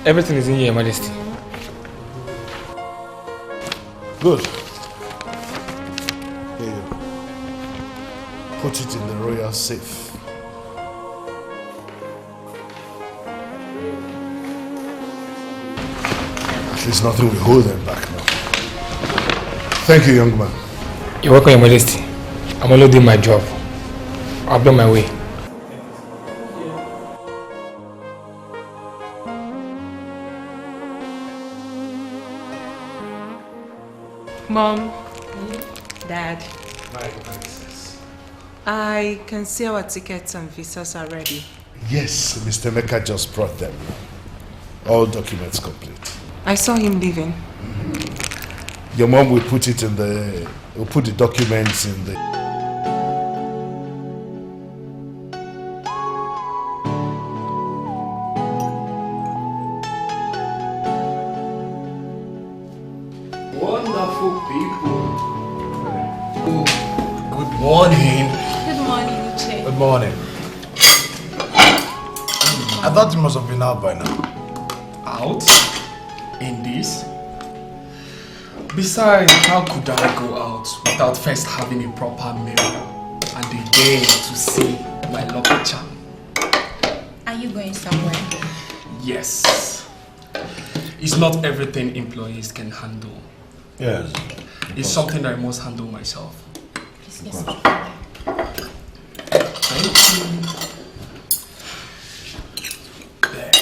Everything is in here, Your Majesty. Good. Here you go. Put it in the royal safe. At least nothing will hold them back now. Thank you, young man. You're welcome, Your Majesty. I'm only doing my job. I'll be on my way. Mom, Dad, I can see our tickets and visas are ready. Yes, Mr. Mecca just brought them. All documents complete. I saw him leaving. Your mom will put it in the... will put the documents in the... Wonderful people. Good morning. Good morning, Uche. Good morning. I thought you must have been out by now. Out? In this? Besides, how could I go out without first having a proper meal and a day to see my lucky charm? Are you going somewhere? Yes. It's not everything employees can handle. Yes. It's something that I must handle myself. Please get some. Thank you. There.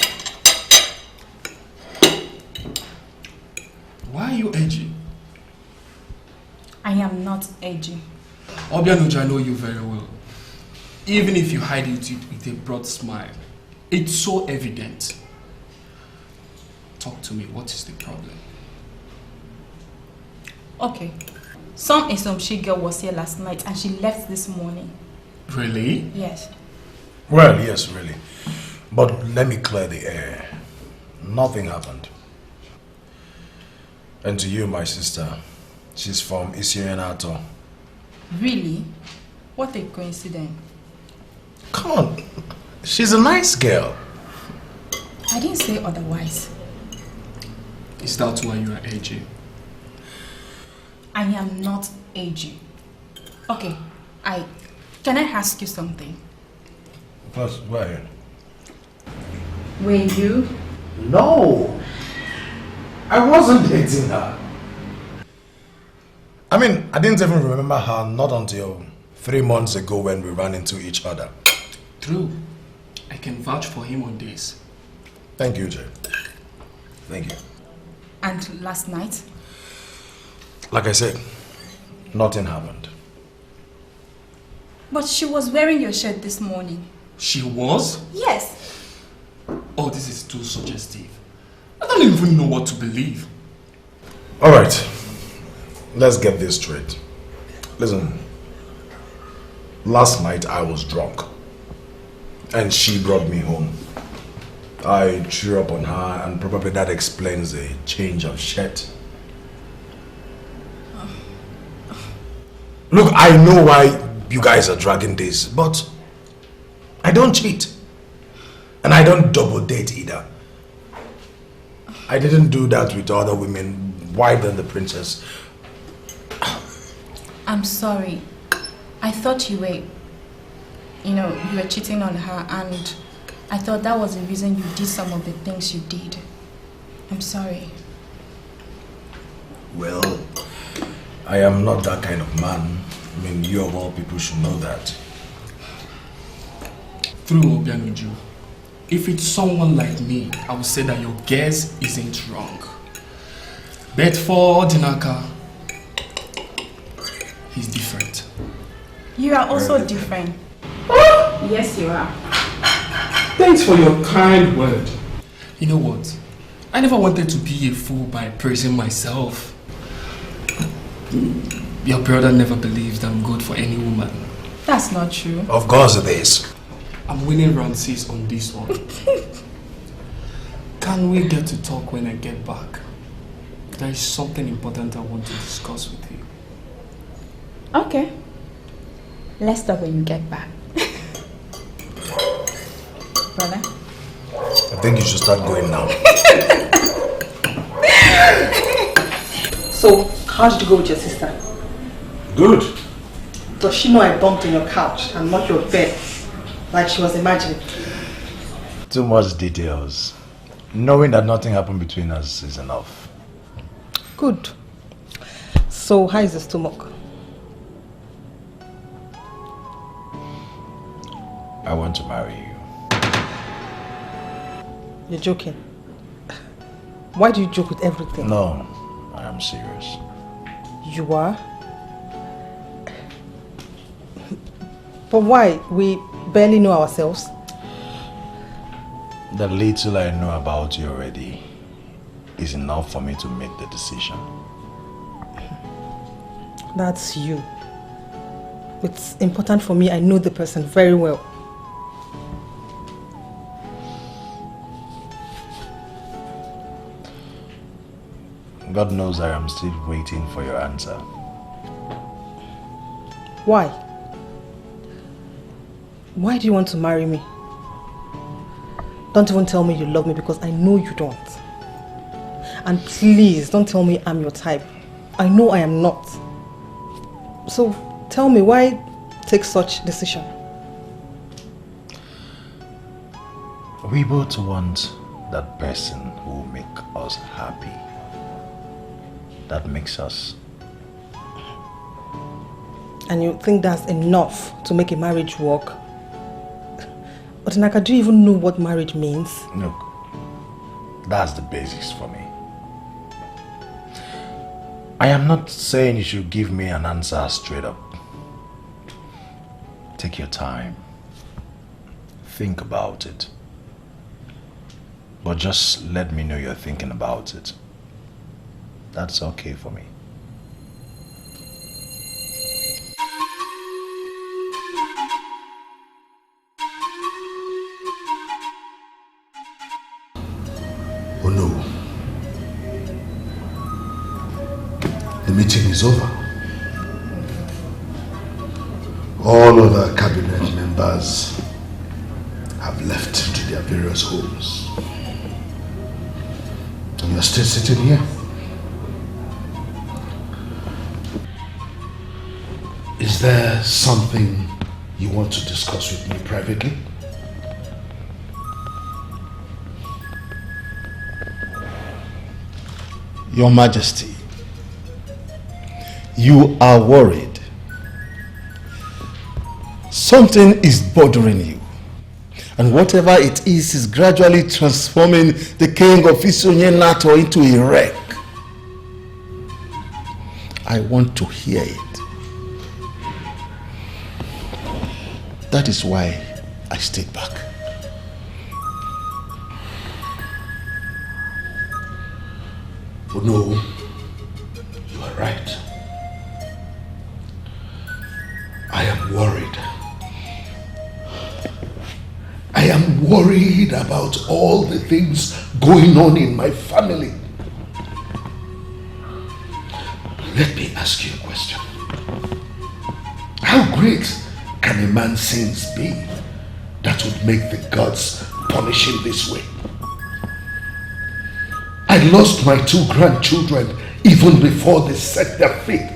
Why are you edgy? I am not edgy. Obianuja, I know you very well. Even if you hide it with a broad smile, it's so evident. Talk to me, what is the problem? Okay. Some Isomshi girl was here last night and she left this morning. Really? Yes. Well, yes, really. But let me clear the air. Nothing happened. And to you, my sister, she's from Isianato. Really? What a coincidence. Come on, she's a nice girl. I didn't say otherwise. Is that why you are edgy? I am not edgy. Okay, can I ask you something? Plus, why? Were you? No! I wasn't dating her. I mean, I didn't even remember her not until 3 months ago when we ran into each other. True. I can vouch for him on this. Thank you, Jay. Thank you. And last night? Like I said, nothing happened. But she was wearing your shirt this morning. She was? Yes. Oh, this is too suggestive. I don't even know what to believe. Alright, let's get this straight. Listen, last night I was drunk and she brought me home. I threw up on her and probably that explains the change of shirt. Look, I know why you guys are dragging this, but I don't cheat. And I don't double date either. I didn't do that with other women. Why then the princess? I'm sorry. I thought you were, you were cheating on her, and I thought that was the reason you did some of the things you did. I'm sorry. Well, I am not that kind of man. I mean, you of all people should know that. Through Obianuju, if it's someone like me, I would say that your guess isn't wrong. But for Dinaka, he's different. You are also different. Yes, you are. Thanks for your kind word. You know what? I never wanted to be a fool by praising myself. Your brother never believes I'm good for any woman. That's not true. Of course it is. I'm winning round 6 on this one. Can we get to talk when I get back? There is something important I want to discuss with you. Okay. Let's talk when you get back. Brother? I think you should start going now. So, how did you go with your sister? Good. Does she know I bumped on your couch and not your bed, like she was imagining? Too much details. Knowing that nothing happened between us is enough. Good. So, how is the stomach? I want to marry you. You're joking. Why do you joke with everything? No, I am serious. You are? But why? We barely know ourselves. The little I know about you already is enough for me to make the decision. That's you. It's important for me. I know the person very well. God knows I am still waiting for your answer. Why? Why do you want to marry me? Don't even tell me you love me because I know you don't. And please, don't tell me I'm your type. I know I am not. So, tell me, why take such decision? We both want that person who will make us happy. That makes us. And you think that's enough to make a marriage work? But Naka, do you even know what marriage means? Look, that's the basics for me. I am not saying you should give me an answer straight up. Take your time. Think about it. But just let me know you're thinking about it. That's okay for me. Oh no. The meeting is over. All other cabinet members have left to their various homes. And you're still sitting here. Is there something you want to discuss with me privately? Your Majesty, you are worried. Something is bothering you. And whatever it is gradually transforming the king of Isonyenato into a wreck. I want to hear it. That is why I stayed back. Oh no, you are right. I am worried. I am worried about all the things going on in my family. Let me ask you a question. How great can a man's sins be that would make the gods punish him this way? I lost my 2 grandchildren even before they set their feet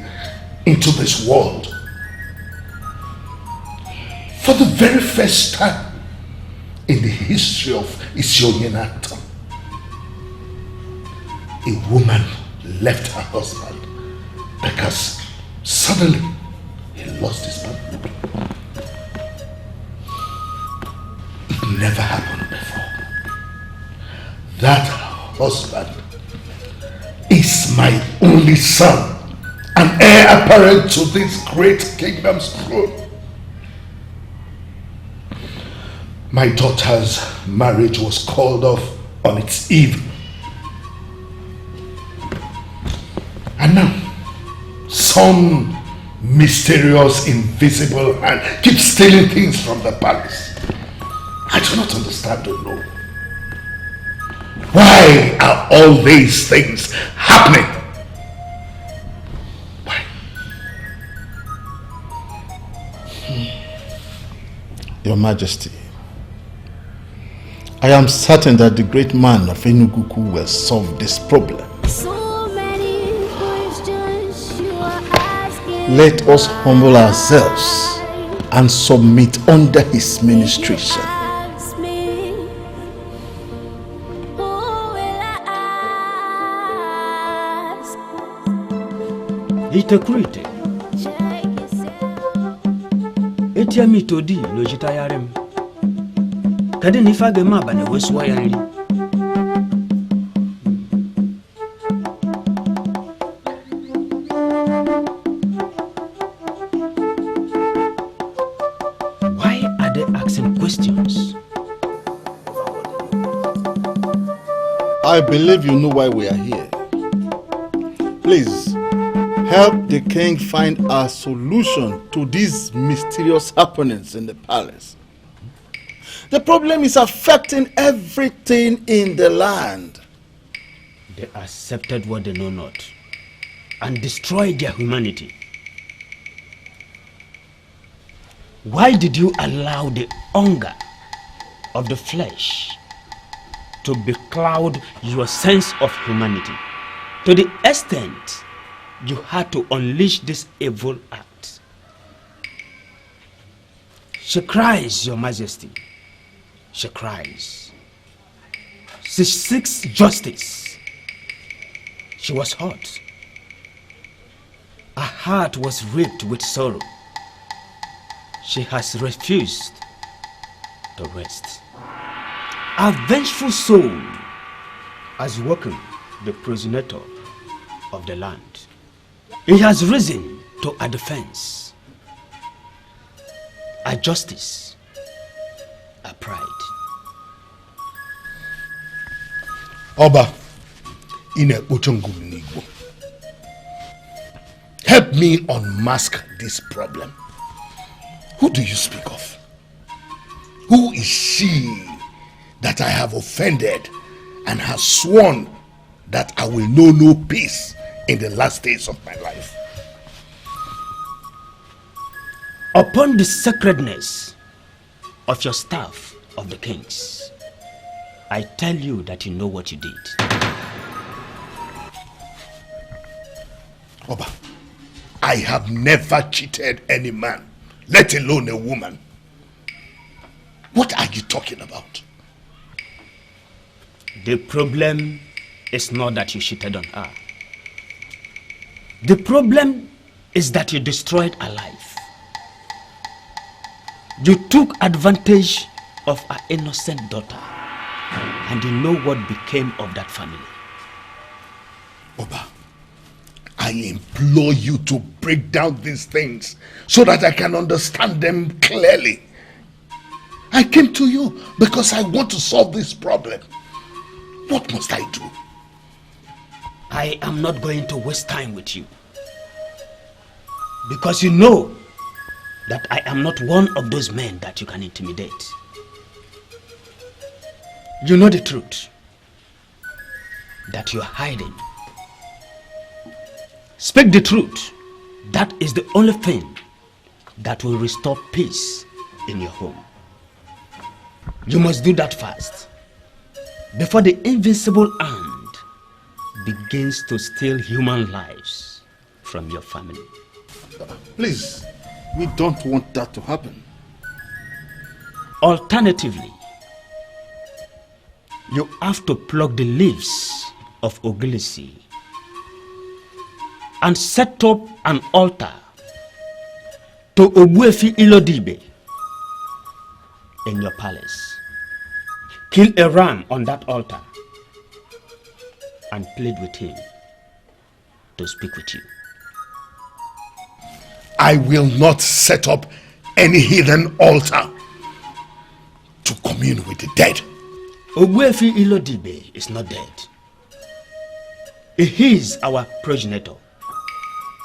into this world. For the very first time in the history of Isonyenato, a woman left her husband because suddenly he lost his manhood. It never happened before. That husband is my only son, an heir apparent to this great kingdom's throne. My daughter's marriage was called off on its eve. And now, some mysterious, invisible hand keeps stealing things from the palace. I do not understand or know. Why are all these things happening? Why? Your Majesty, I am certain that the great man of Enugu will solve this problem. So many questions you are asking. Let us humble ourselves and submit under his ministration. Ask me, who will I ask? Itakurite. Check yourself. Etiami todi no jitayarem. Kade nifage maba ne weswa yanri. Why are they asking questions? I believe you know why we are here. Please, help the king find a solution to these mysterious happenings in the palace. The problem is affecting everything in the land. They accepted what they know not and destroyed their humanity. Why did you allow the hunger of the flesh to becloud your sense of humanity to the extent you had to unleash this evil act? She cries, Your Majesty. She cries. She seeks justice. She was hurt. Her heart was ripped with sorrow. She has refused to rest. Our vengeful soul has woken the progenitor of the land. He has risen to our defense, our justice, our pride. Oba, Ine-Ochongwu-Nigbo, help me unmask this problem. Who do you speak of? Who is she that I have offended and has sworn that I will know no peace in the last days of my life? Upon the sacredness of your staff of the kings, I tell you that you know what you did. Oba, I have never cheated any man, let alone a woman. What are you talking about? The problem is not that you cheated on her. The problem is that you destroyed her life. You took advantage of her innocent daughter, and you know what became of that family. Oba, I implore you to break down these things so that I can understand them clearly. I came to you because I want to solve this problem. What must I do? I am not going to waste time with you, because you know that I am not one of those men that you can intimidate. You know the truth that you are hiding. Speak the truth. That is the only thing that will restore peace in your home. You must do that fast before the invincible hand begins to steal human lives from your family. Please, we don't want that to happen. Alternatively, you have to pluck the leaves of Ogilisi and set up an altar to Ogbuefi Ilodibe in your palace. Kill a ram on that altar and plead with him to speak with you. I will not set up any hidden altar to commune with the dead. Ogbuefi Ilodibe is not dead. He is our progenitor,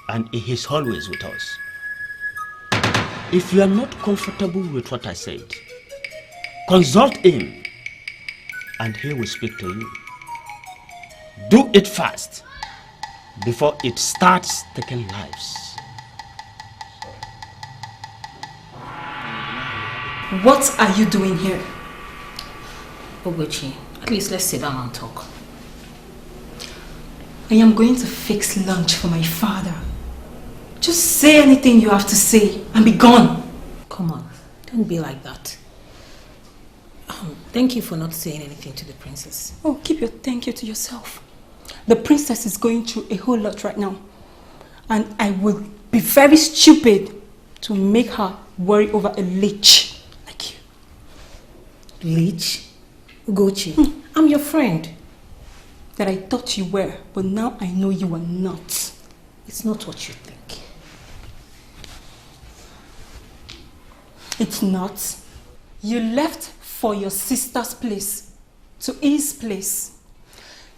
and he is always with us. If you are not comfortable with what I said, consult him and he will speak to you. Do it fast before it starts taking lives. What are you doing here? Ogochi, at least let's sit down and talk. I am going to fix lunch for my father. Just say anything you have to say and be gone. Come on, don't be like that. Thank you for not saying anything to the princess. Oh, keep your thank you to yourself. The princess is going through a whole lot right now. And I would be very stupid to make her worry over a leech like you. Leech? Ugochi, I'm your friend. That I thought you were, but now I know you are not. It's not what you think. It's not. You left for your sister's place to his place.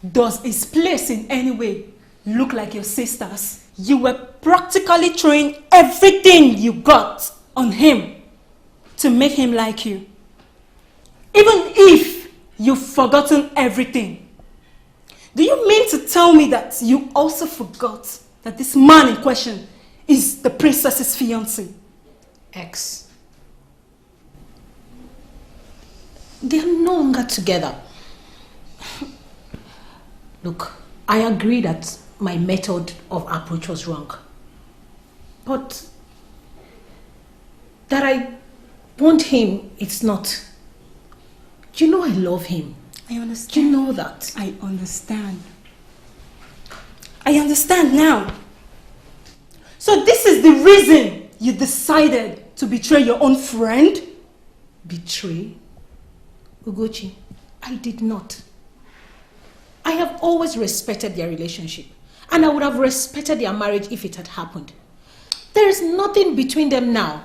Does his place in any way look like your sister's? You were practically throwing everything you got on him to make him like you. Even if you've forgotten everything. Do you mean to tell me that you also forgot that this man in question is the princess's fiancé? Ex. They are no longer together. Look, I agree that my method of approach was wrong. But that I want him, it's not. Do you know I love him? I understand. Do you know that? I understand. I understand now. So this is the reason you decided to betray your own friend? Betray? Ugochi, I did not. I have always respected their relationship, and I would have respected their marriage if it had happened. There is nothing between them now.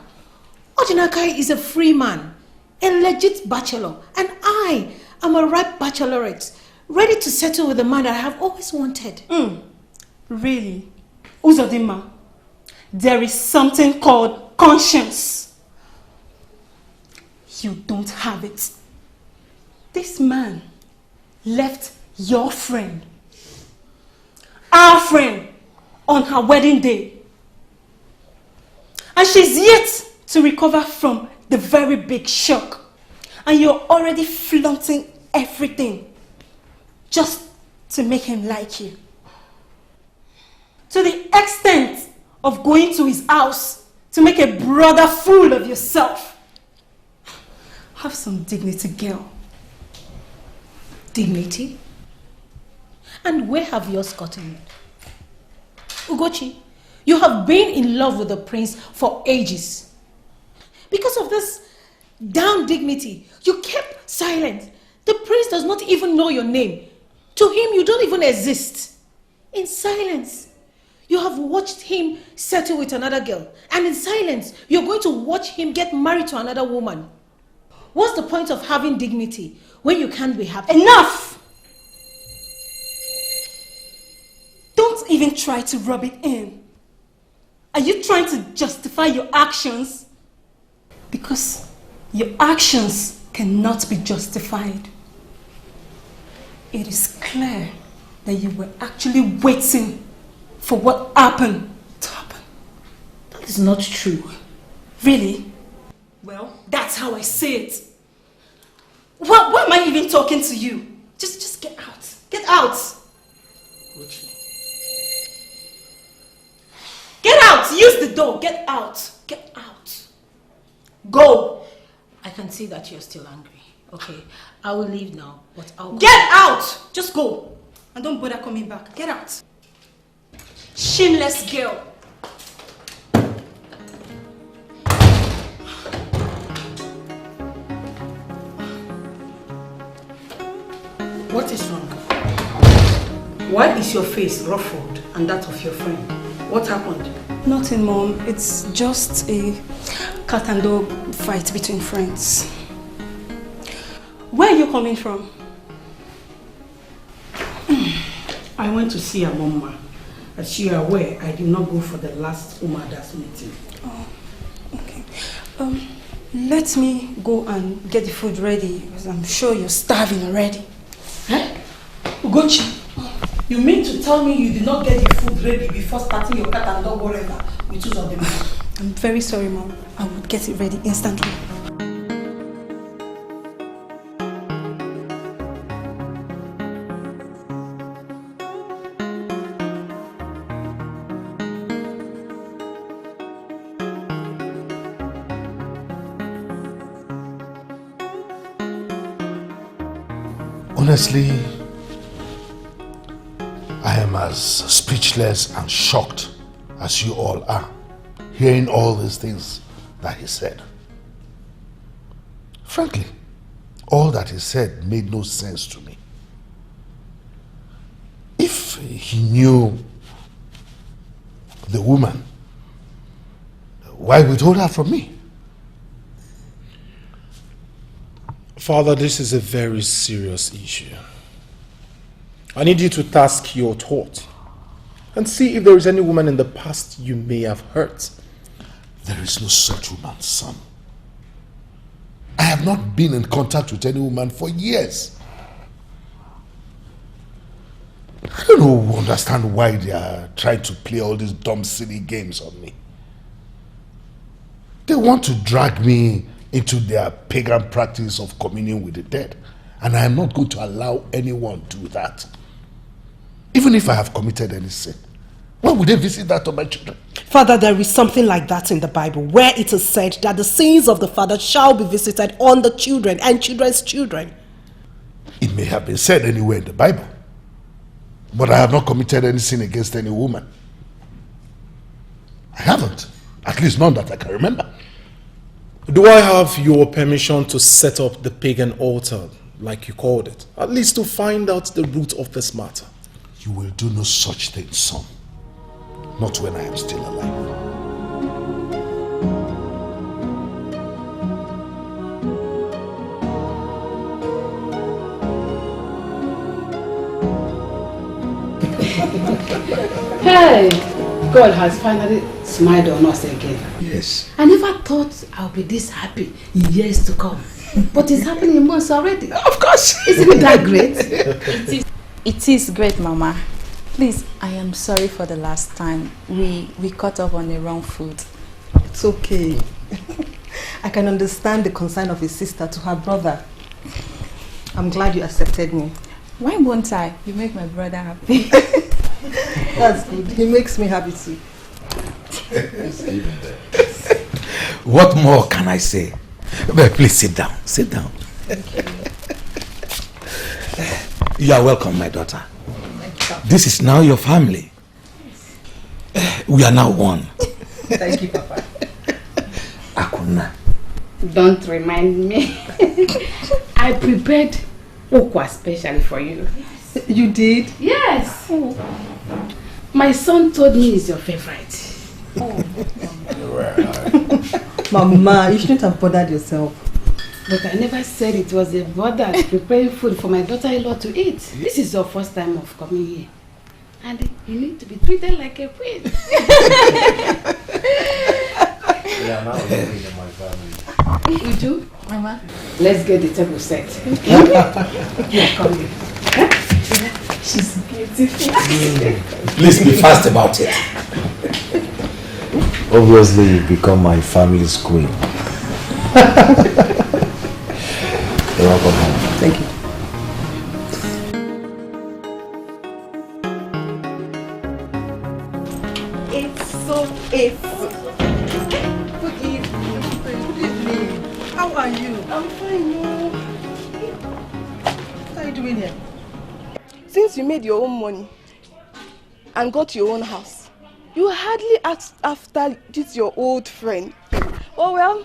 Ojinakai is a free man, a legit bachelor, and I am a ripe bachelorette, ready to settle with the man that I have always wanted. Really? Uzodima, there is something called conscience. You don't have it. This man left your friend, our friend, on her wedding day. And she's yet to recover from the very big shock. And you're already flaunting everything just to make him like you. To the extent of going to his house to make a brother fool of yourself. Have some dignity, girl. Dignity? And where have yours gotten it? Ugochi, you have been in love with the prince for ages. Because of this damn dignity, you kept silent. The prince does not even know your name. To him, you don't even exist. In silence, you have watched him settle with another girl. And in silence, you're going to watch him get married to another woman. What's the point of having dignity when you can't be happy? Enough! Don't even try to rub it in. Are you trying to justify your actions? Because your actions cannot be justified. It is clear that you were actually waiting for what happened to happen. That is not true. Really? Well, that's how I say it. Why am I even talking to you? Just get out. Get out. Get out. Use the door. Get out. Get out. Go. I can see that you're still angry. Okay, I will leave now, but I'll go. Get out. Just go. And don't bother coming back. Get out. Shameless girl. What is wrong? Why is your face ruffled and that of your friend? What happened? Nothing, Mom. It's just a cat and dog fight between friends. Where are you coming from? I went to see a mama. As you are aware, I did not go for the last Umadas meeting. Oh, okay. Let me go and get the food ready, because I'm sure you're starving already. Eh? Ugochi, you mean to tell me you did not get the food ready before starting your cat and dog whatever with two of them? I'm very sorry, Mom. I will get it ready instantly. Honestly, I am as speechless and shocked as you all are, hearing all these things that he said. Frankly, all that he said made no sense to me. If he knew the woman, why withhold her from me? Father, this is a very serious issue. I need you to task your thought and see if there is any woman in the past you may have hurt. There is no such woman, son. I have not been in contact with any woman for years. I don't understand why they are trying to play all these dumb, silly games on me. They want to drag me into their pagan practice of communing with the dead, and I am not going to allow anyone to do that. Even if I have committed any sin, why would they visit that on my children? Father, there is something like that in the Bible where it is said that the sins of the father shall be visited on the children and children's children. It may have been said anywhere in the Bible, but I have not committed any sin against any woman. I haven't. At least none that I can remember. Do I have your permission to set up the pagan altar, like you called it? At least to find out the root of this matter. You will do no such thing, son. Not when I am still alive. Hey, God has finally smiled on us again. Yes. I never thought I'll be this happy in years to come. But it's happening in months already. Of course. Isn't it that great? It is great, Mama. Please, I am sorry for the last time. We caught up on the wrong foot. It's okay. I can understand the concern of his sister to her brother. I'm glad you accepted me. Why won't I? You make my brother happy. That's good. He makes me happy too. What more can I say? Well, please sit down. Sit down. You are welcome, my daughter. This is now your family. We are now one. Thank you, Papa. Akuna. Don't remind me. I prepared okwa specially for you. You did? Yes. My son told me it's your favorite. Mama, you shouldn't have bothered yourself. But I never said it was a bother preparing food for my daughter-in-law to eat. This is your first time of coming here. And you need to be treated like a queen. Yeah, now I'm living in my family. Uju, Mama, let's get the table set. Yeah, come here. She's beautiful. Please be fast about it. Obviously, you've become my family's queen. You're welcome home. Thank you. Good evening. How are you? I'm fine, no. What are you doing here? Since you made your own money and got your own house, you hardly asked after this your old friend. Oh well,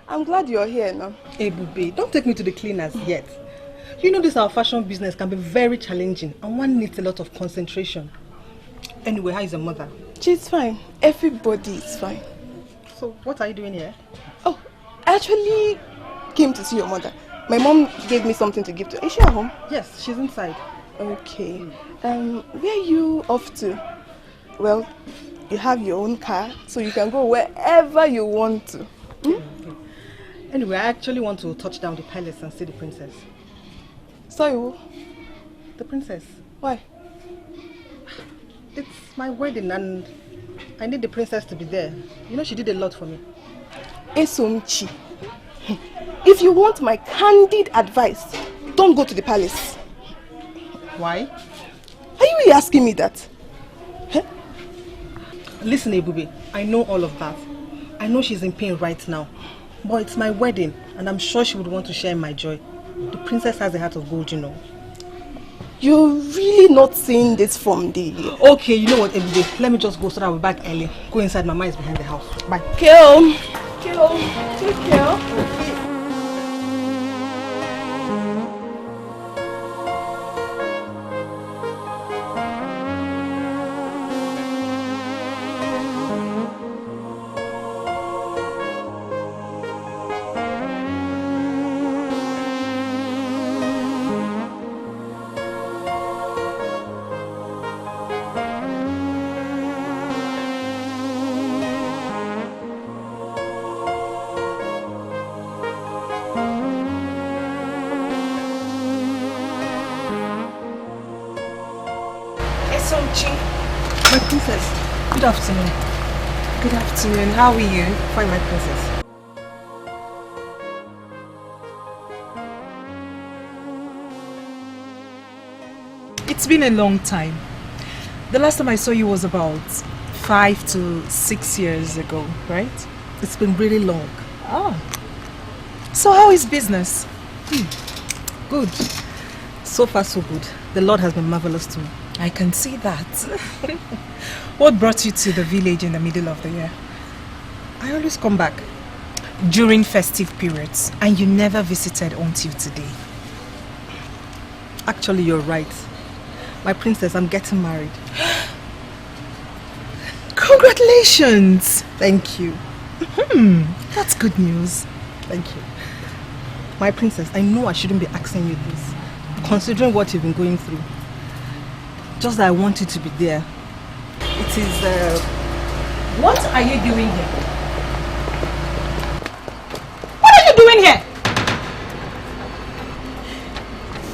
I'm glad you're here now. Hey, Bube, don't take me to the cleaners yet. You know this our fashion business can be very challenging and one needs a lot of concentration. Anyway, how is your mother? She's fine. Everybody is fine. So, what are you doing here? Oh, I actually came to see your mother. My mom gave me something to give to her. Is she at home? Yes, she's inside. Okay. Where are you off to? Well, you have your own car, so you can go wherever you want to. Okay. Anyway, I actually want to touch down the palace and see the princess. Sorry, who? The princess. Why? It's my wedding and I need the princess to be there. You know she did a lot for me. Esomchi, if you want my candid advice, don't go to the palace. Why? Are you really asking me that? Huh? Listen, Ebube, I know all of that. I know she's in pain right now. But it's my wedding and I'm sure she would want to share my joy. The princess has a heart of gold, you know. You're really not saying this from the... Okay, you know what, Everyday? Let me just go so that I'll be back early. Go inside, Mama is behind the house. Bye. Kill, take care. My princess, good afternoon. Good afternoon. How are you? Fine, my princess. It's been a long time. The last time I saw you was about 5 to 6 years ago, right? It's been really long. Oh. So how is business? Good. So far so good. The Lord has been marvelous to me. I can see that. What brought you to the village in the middle of the year? I always come back. During festive periods, and you never visited until today. Actually, you're right. My princess, I'm getting married. Congratulations! Thank you. That's good news. Thank you. My princess, I know I shouldn't be asking you this, considering what you've been going through. Just that I want you to be there. It is, What are you doing here? What are you doing here?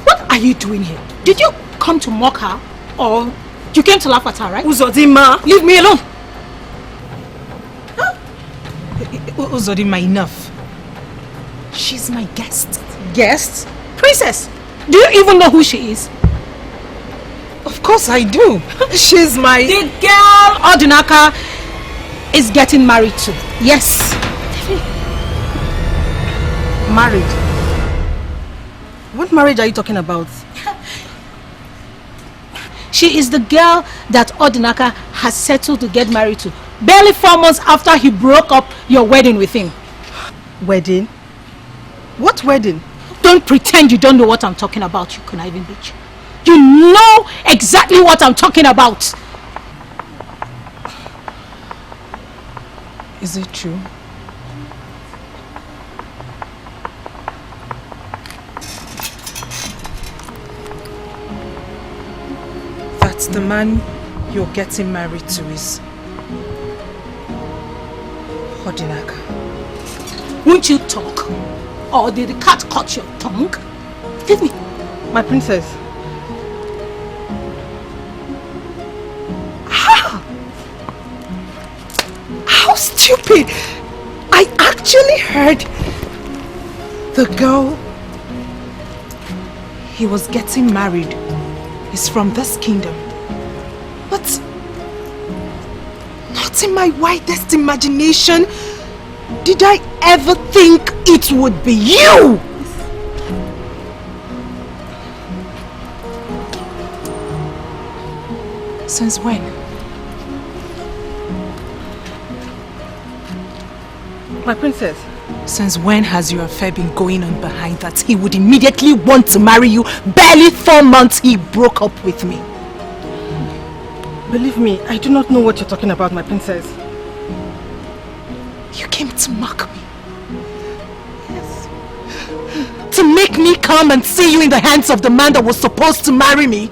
What are you doing here? Did you come to mock her or you came to laugh at her, right? Uzodima! Leave me alone! Uzodima, enough. She's my guest. Guest? Princess, do you even know who she is? Of course I do. She's my... The girl Odinaka is getting married to. Yes. Married? What marriage are you talking about? She is the girl that Odinaka has settled to get married to. Barely 4 months after he broke up your wedding with him. Wedding? What wedding? Don't pretend you don't know what I'm talking about, you conniving bitch. You know exactly what I'm talking about. Is it true? That the man you're getting married to is Odinaka? Won't you talk? Or did the cat cut your tongue? Give me. My princess. How stupid! I actually heard the girl he was getting married is from this kingdom. But not in my widest imagination did I ever think it would be you! Since when? My princess. Since when has your affair been going on behind that he would immediately want to marry you? Barely 4 months he broke up with me. Believe me, I do not know what you're talking about, my princess. You came to mock me. Yes. To make me come and see you in the hands of the man that was supposed to marry me.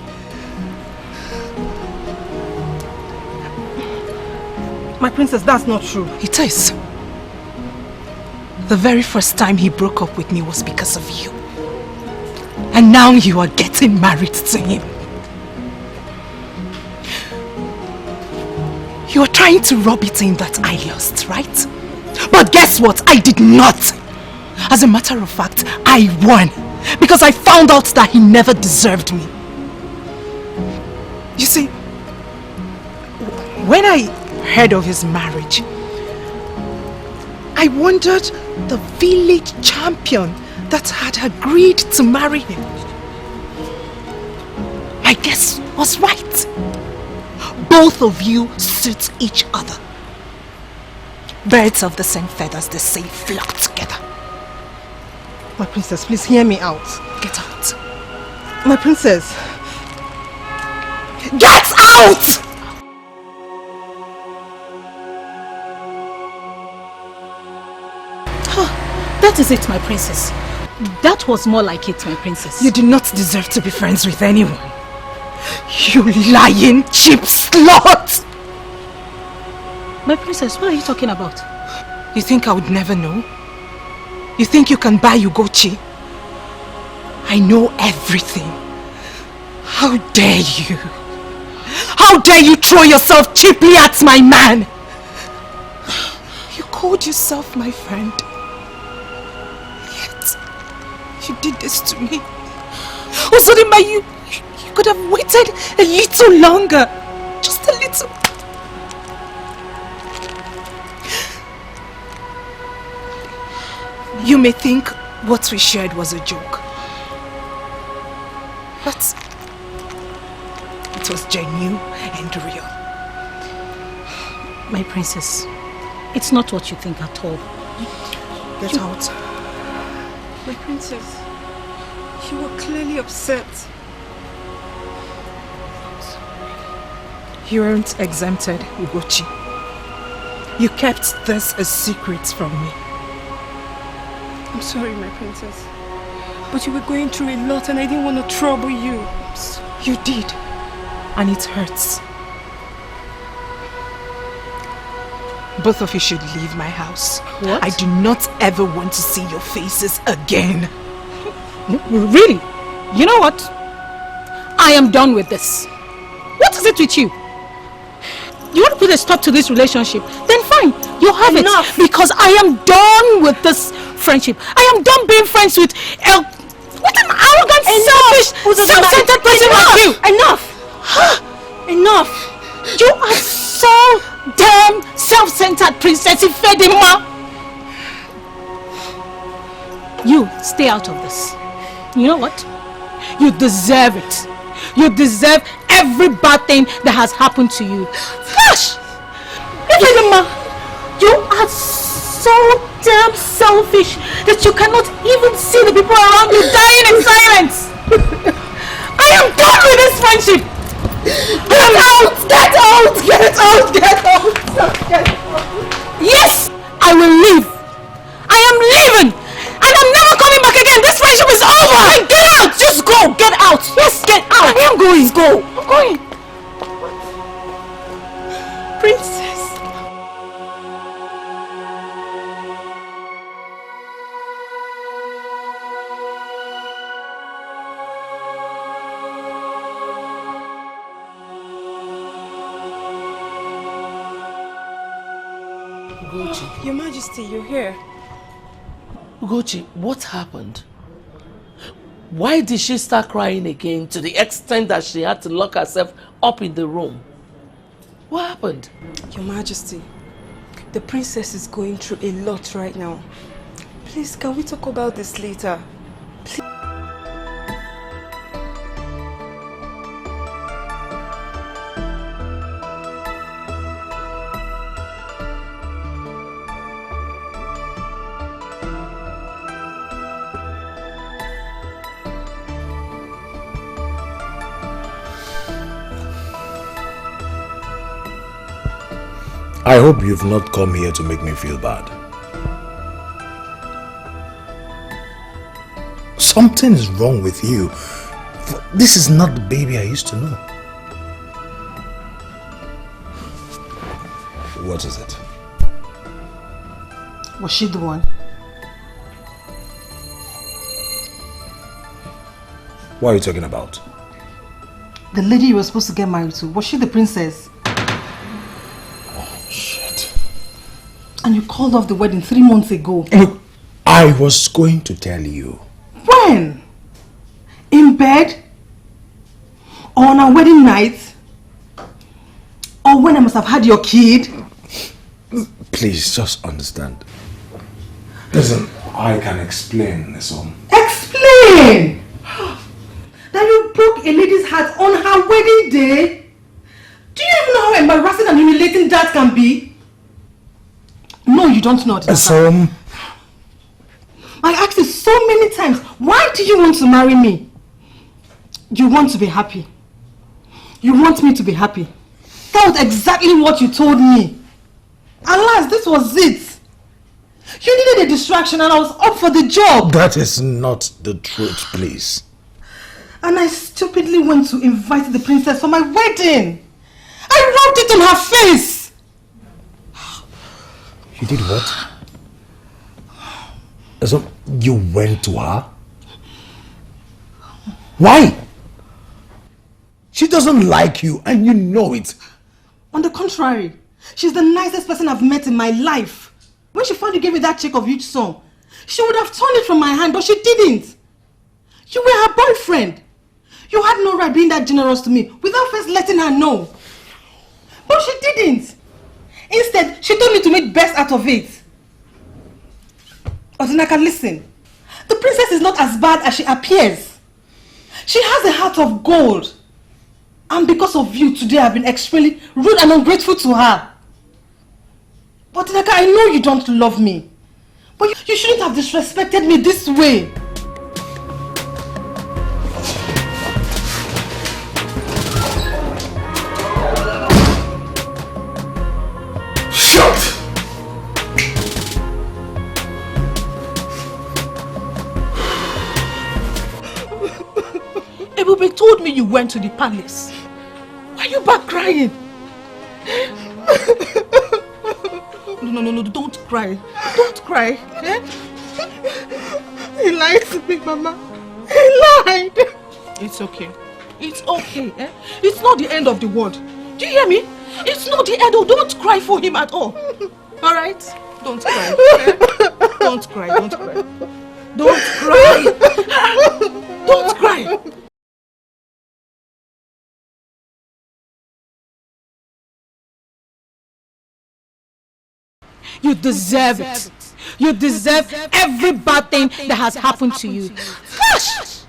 My princess, that's not true. It is. The very first time he broke up with me was because of you. And now you are getting married to him. You are trying to rub it in that I lost, right? But guess what? I did not. As a matter of fact, I won. Because I found out that he never deserved me. You see, when I heard of his marriage, I wondered the village champion that had agreed to marry him. guess was right. Both of you suit each other. Birds of the same feathers, they say, flock together. My princess, please hear me out. Get out. My princess. Get out! That is it, my princess. That was more like it, my princess. You do not deserve to be friends with anyone. You lying, cheap slut! My princess, what are you talking about? You think I would never know? You think you can buy Ugochi? I know everything. How dare you? How dare you throw yourself cheaply at my man? You called yourself my friend. Yet, you did this to me. Osodima, you could have waited a little longer. Just a little. You may think what we shared was a joke. But it was genuine and real. My princess, it's not what you think at all. Get out. My princess, you were clearly upset. You weren't exempted, Ugochi. You kept this a secret from me. I'm sorry, my princess. But you were going through a lot and I didn't want to trouble you. You did. And it hurts. Both of you should leave my house. What? I do not ever want to see your faces again. Really? You know what? I am done with this. What is it with you? You want to put a stop to this relationship? Then fine, you have Enough. it. Because I am done with this friendship. I am done being friends with an arrogant, selfish, self-centered person like you. Enough! Enough! You are so damn self-centered, Princess Ifedima. You stay out of this. You know what? You deserve it. You deserve every bad thing that has happened to you. Gosh! Ifedima, you are so damn selfish that you cannot even see the people around you dying in silence. I am done with this friendship. Get out! Get out! Get out! Get out! Get out! Yes, I will leave. I am leaving, and I'm never coming back again. This friendship is over. Hey, get out! Just go. Get out. Yes, get out. I am going. Go. I'm going. Princess. Your Majesty, you're here. Ugochi, what happened? Why did she start crying again to the extent that she had to lock herself up in the room? What happened? Your Majesty, the princess is going through a lot right now. Please, can we talk about this later? Please. I hope you've not come here to make me feel bad. Something is wrong with you. This is not the baby I used to know. What is it? Was she the one? What are you talking about? The lady you were supposed to get married to, was she the princess? And you called off the wedding 3 months ago. I was going to tell you. When? In bed? Or on our wedding night? Or when I must have had your kid? Please, just understand. Listen, I can explain this one. Explain! That you broke broke a lady's heart on her wedding day? Do you even know how embarrassing and humiliating that can be? No, you don't know. So, I asked you so many times, why do you want to marry me? You want to be happy. You want me to be happy. That was exactly what you told me. Alas, this was it. You needed a distraction and I was up for the job. that is not the truth, please. And I stupidly went to invite the princess for my wedding. I rubbed it on her face. You did what? So, you went to her? Why? She doesn't like you and you know it. On the contrary, she's the nicest person I've met in my life. When she finally gave me that check of huge sum, she would have torn it from my hand, but she didn't. You were her boyfriend. You had no right being that generous to me without first letting her know. But she didn't. Instead, she told me to make best out of it. Odinaka, listen. The princess is not as bad as she appears. She has a heart of gold. And because of you today, I've been extremely rude and ungrateful to her. But Odinaka, I know you don't love me. But you shouldn't have disrespected me this way. Ebube told me you went to the palace. Why are you back crying? No, don't cry. Don't cry. Eh? He lied to me, Mama. He lied. It's okay. It's okay. Eh? It's not the end of the world. Do you hear me? It's not the end. Don't cry for him at all. Alright? Don't cry. Eh? Don't cry. Don't cry. Don't cry. Don't cry. You deserve it. You deserve every bad thing that has happened to you. Gosh!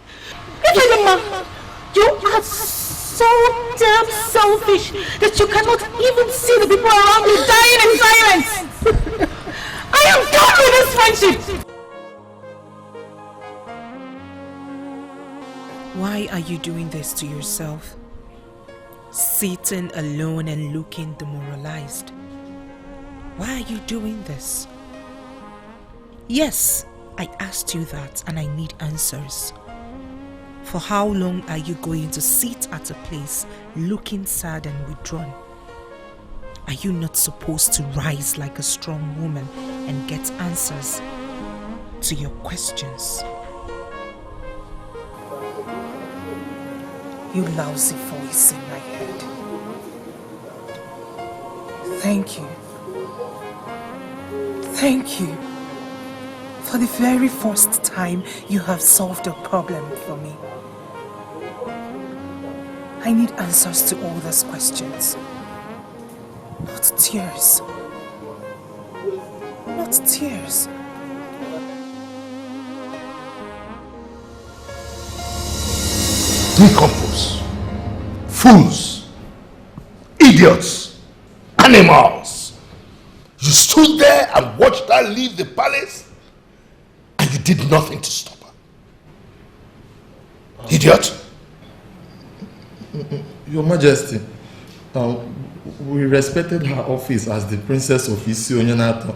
You are so damn selfish that you cannot even see the people around you dying in silence. I am done with this friendship. Why are you doing this to yourself? Sitting alone and looking demoralized. Why are you doing this? Yes, I asked you that and I need answers. For how long are you going to sit at a place looking sad and withdrawn? Are you not supposed to rise like a strong woman and get answers to your questions? You lousy voice in my head. Thank you. Thank you. For the very first time, you have solved a problem for me. I need answers to all those questions. Not tears. Not tears. Decompose. Fools. Idiots. Animals. You stood there and watched her leave the palace and you did nothing to stop her. Idiot. Your Majesty, we respected her office as the Princess of Isi Onyenato.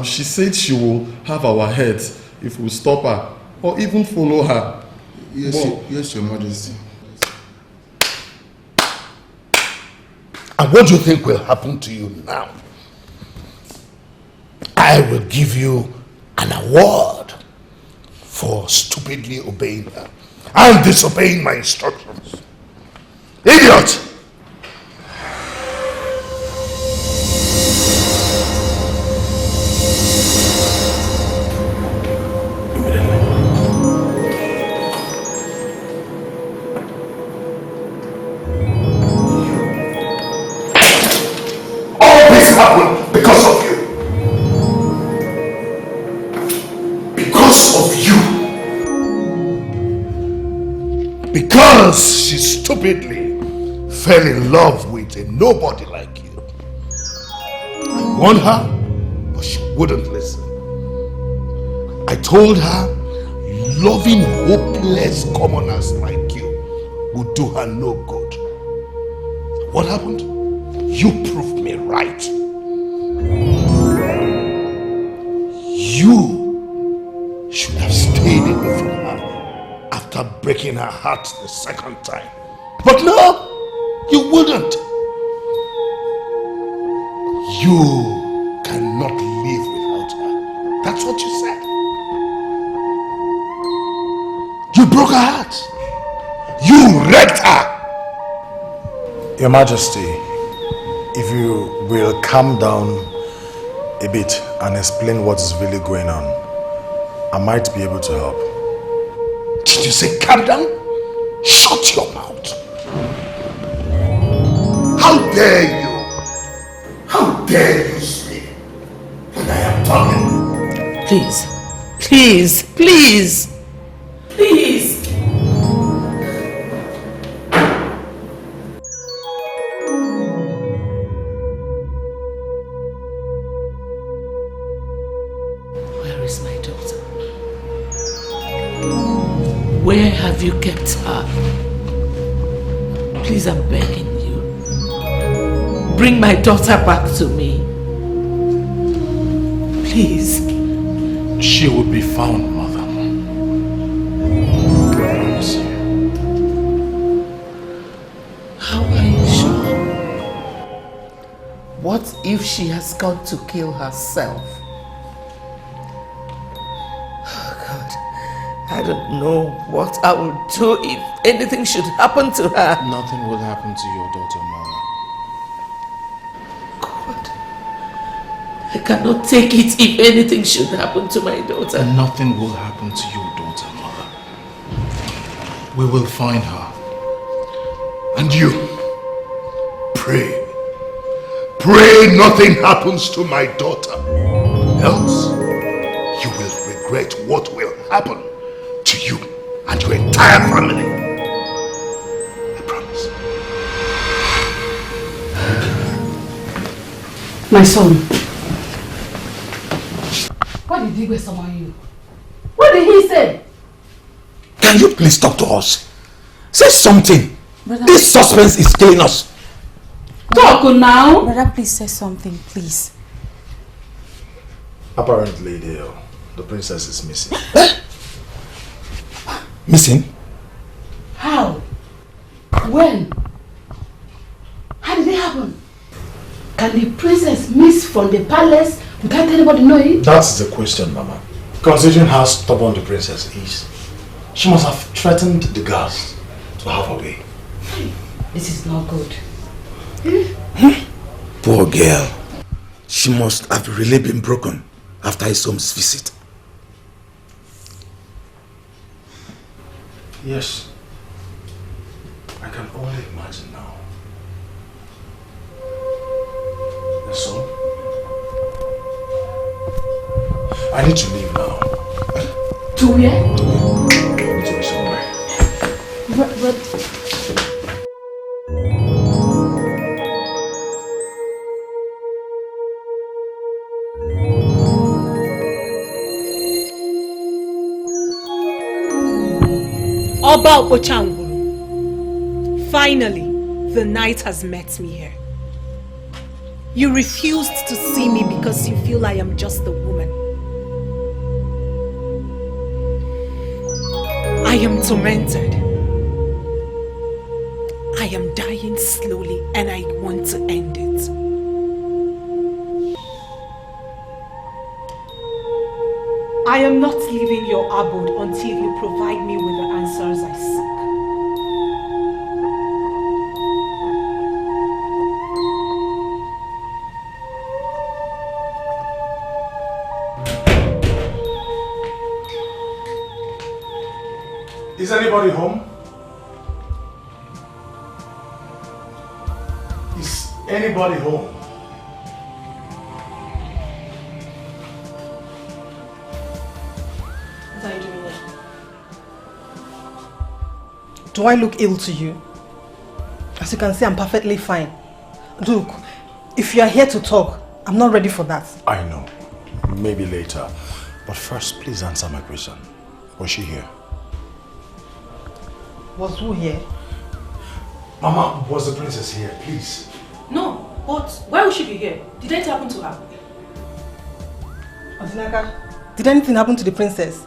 She said she will have our heads if we stop her or even follow her. Yes, Your Majesty. And what do you think will happen to you now? I will give you an award for stupidly obeying her and disobeying my instructions. Idiot! All this happened because of you. Because of you. Because she stupidly fell in love with a nobody like you. I warned her, but she wouldn't listen. I told her loving hopeless commoners like you would do her no good. What happened? You proved me right. You should have stayed away from her after breaking her heart the second time. But no, you wouldn't. You cannot live without her. That's what you said. You broke her heart. You wrecked her. Your Majesty, if you will calm down a bit and explain what is really going on, I might be able to help. Did you say calm down? Shut your mouth. How dare you? How dare you speak when I am talking? Please, please, please, please. Where is my daughter? Where have you kept her? Please, I'm begging you. Bring my daughter back to me. Please. She will be found, Mother. I promise you. How are you sure? What if she has gone to kill herself? Oh God, I don't know what I will do if anything should happen to her. Nothing will happen to your daughter, Mother. I cannot take it if anything should happen to my daughter. Nothing will happen to your daughter, Mother. We will find her. And you, pray. Pray nothing happens to my daughter. Else, you will regret what will happen to you and your entire family. I promise. My son. What did Igwe summon you? What did he say? Can you please talk to us? Say something. Brother, This suspense is killing us. Talk now. Brother, please say something, please. Apparently, the princess is missing. Missing? How? When? How did it happen? Can the princess miss from the palace without anybody knowing? That's the question, Mama. Considering how stubborn the princess is, she must have threatened the guards to have her way. This is not good. Poor girl. She must have really been broken after Isom's visit. Yes. I can only imagine now. So, I need to leave now. To where? I need to be somewhere. But Oba Ochanguru, finally, the night has met me here. You refused to see me because you feel I am just a woman. I am tormented. I am dying slowly and I want to end it. I am not leaving your abode until you provide me with the answers I seek. Is anybody home? Is anybody home? What are you doing here? Do I look ill to you? As you can see, I'm perfectly fine. Look, if you are here to talk, I'm not ready for that. I know. Maybe later. But first, please answer my question. Was she here? Was who here? Mama, was the princess here? Please. No, but why would she be here? Did anything happen to her? Odinaka, did anything happen to the princess?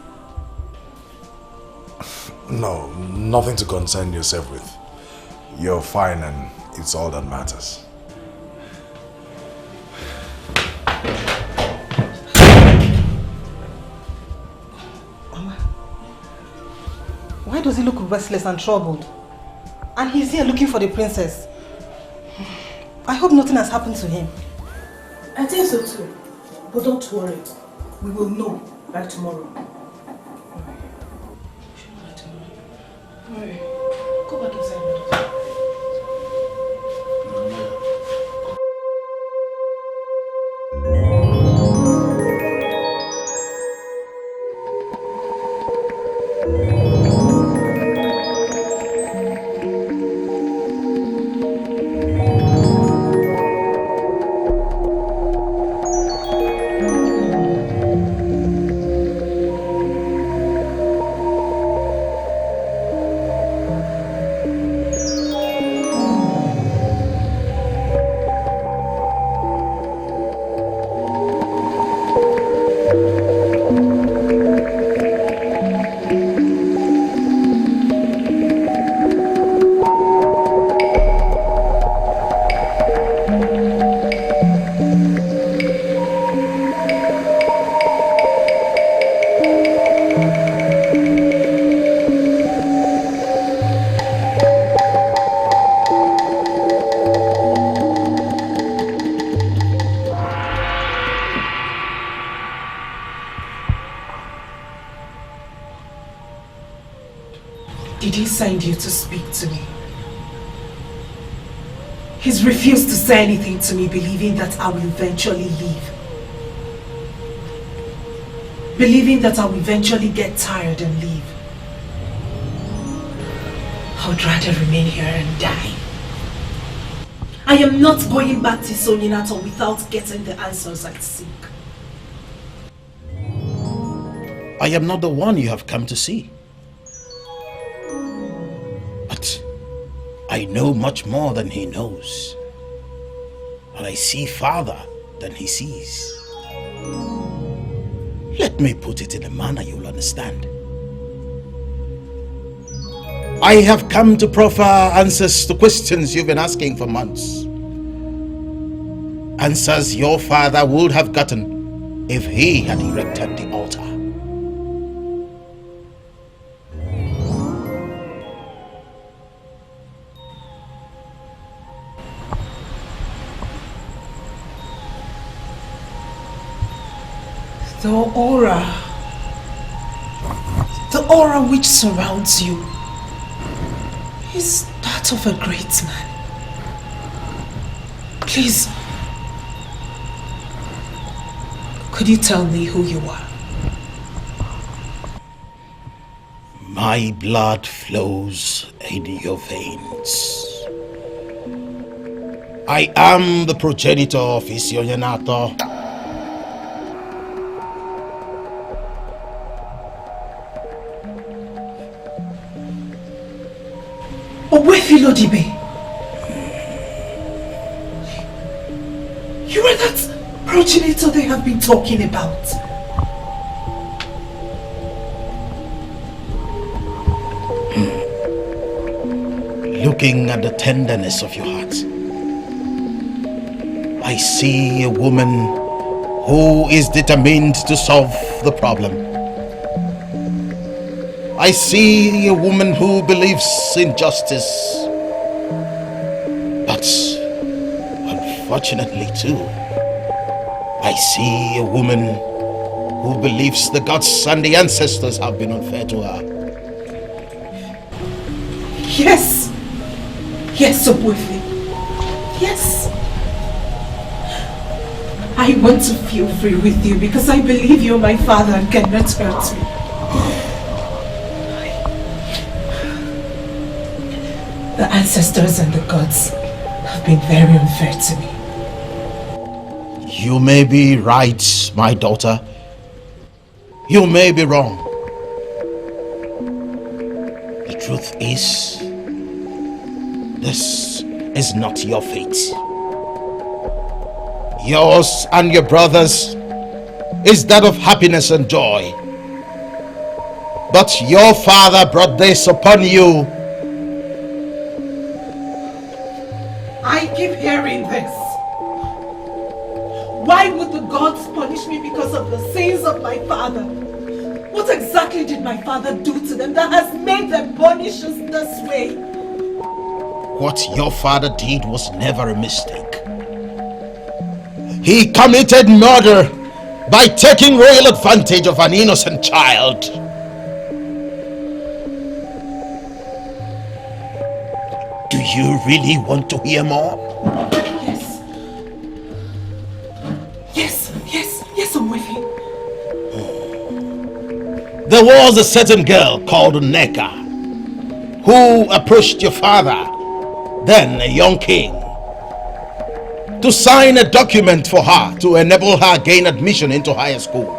No, nothing to concern yourself with. You're fine and it's all that matters. Mama, why does he look restless and troubled? And he's here looking for the princess. I hope nothing has happened to him. I think so too. But don't worry. We will know by tomorrow. Alright. Go back inside. Did he send you to speak to me? He's refused to say anything to me, believing that I will eventually leave. Believing that I will eventually get tired and leave. I would rather remain here and die. I am not going back to Soninato without getting the answers I seek. I am not the one you have come to see. But I know much more than he knows. And I see farther than he sees. Let me put it in a manner you'll understand. I have come to proffer answers to questions you've been asking for months. Answers your father would have gotten if he had erected the altar. The aura which surrounds you is that of a great man. Please, could you tell me who you are? My blood flows in your veins. I am the progenitor of Isionyenato. Owefilodibe. You are that progenitor they have been talking about. Looking at the tenderness of your heart, I see a woman who is determined to solve the problem. I see a woman who believes in justice. But unfortunately too, I see a woman who believes the gods and the ancestors have been unfair to her. Yes. Yes, Obuefi. Yes. I want to feel free with you because I believe you're my father and cannot hurt me. The ancestors and the gods have been very unfair to me. You may be right, my daughter. You may be wrong. The truth is, this is not your fate. Yours and your brothers is that of happiness and joy. But your father brought this upon you. I keep hearing this. Why would the gods punish me because of the sins of my father? What exactly did my father do to them that has made them punish us this way? What your father did was never a mistake. He committed murder by taking royal advantage of an innocent child. Do you really want to hear more? Yes, I'm with you. There was a certain girl called Neka who approached your father, then a young king, to sign a document for her to enable her gain admission into higher school.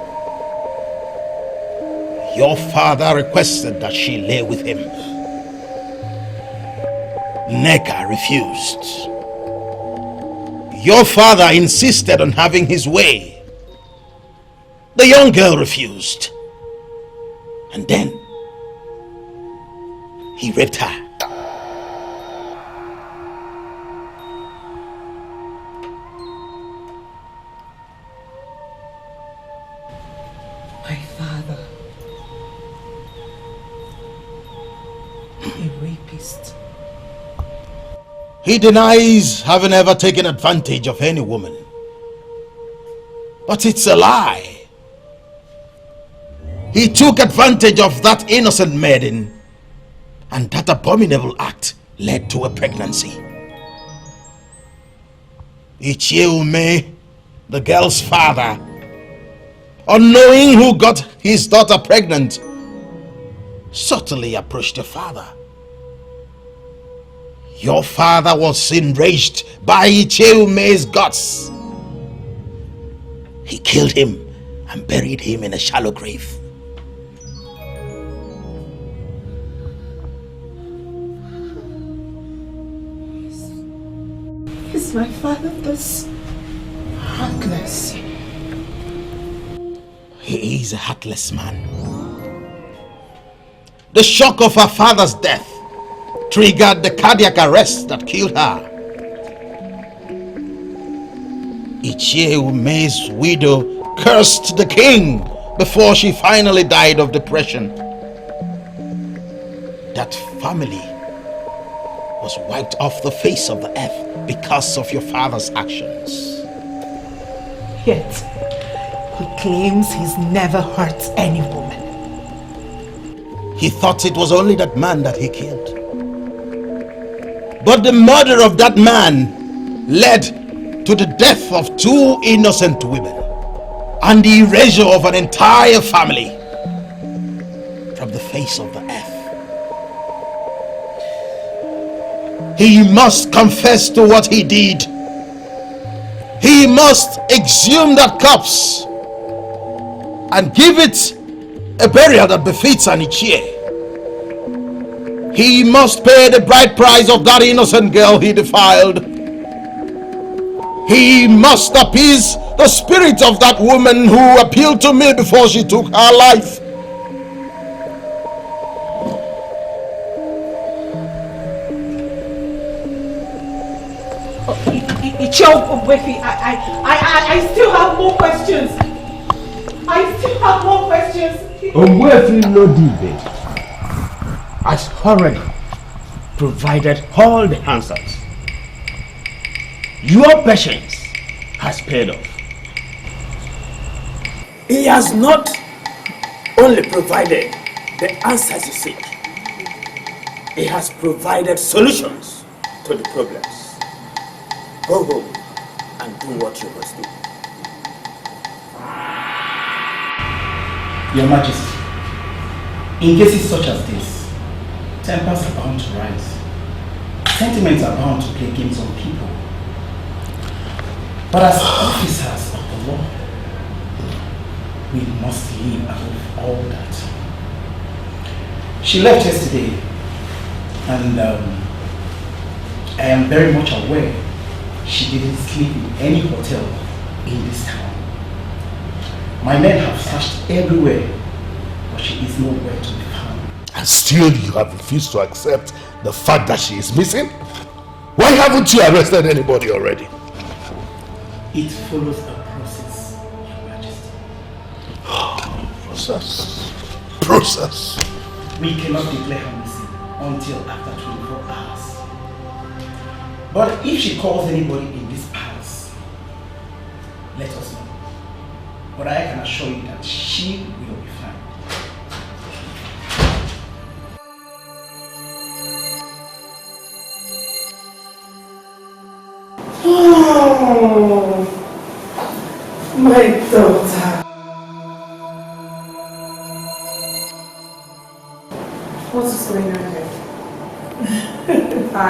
Your father requested that she lay with him. Neka refused. Your father insisted on having his way. The young girl refused. And then he raped her. My father. A rapist. He denies having ever taken advantage of any woman. But it's a lie. He took advantage of that innocent maiden, and that abominable act led to a pregnancy. Icheume, the girl's father, unknowing who got his daughter pregnant, subtly approached the father. Your father was enraged by Icheume's guts. He killed him and buried him in a shallow grave. Is my father this heartless? He is a heartless man. The shock of her father's death triggered the cardiac arrest that killed her. Icheume's widow cursed the king before she finally died of depression. That family was wiped off the face of the earth because of your father's actions. Yet, he claims he's never hurt any woman. He thought it was only that man that he killed. But the murder of that man led to the death of 2 innocent women and the erasure of an entire family from the face of the earth. He must confess to what he did. He must exhume that corpse and give it a burial that befits an Ichie. He must pay the bride price of that innocent girl he defiled. He must appease the spirit of that woman who appealed to me before she took her life. I still have more questions. Omwefi no Dibe has already provided all the answers. Your patience has paid off. He has not only provided the answers you seek, he has provided solutions to the problems. Go home and do what you must do. Your Majesty, in cases such as this, tempers are bound to rise. Sentiments are bound to play games on people. But as officers of the law, we must live above all that. She left yesterday, and I am very much aware she didn't sleep in any hotel in this town. My men have searched everywhere, but she is nowhere to be found. And still you have refused to accept the fact that she is missing? Why haven't you arrested anybody already? It follows a process, Your Majesty. Process. We cannot declare her missing until after 24 hours. But if she calls anybody in this palace, let us know. But I can assure you that she will be fine. Oh, my daughter. What is going on here? I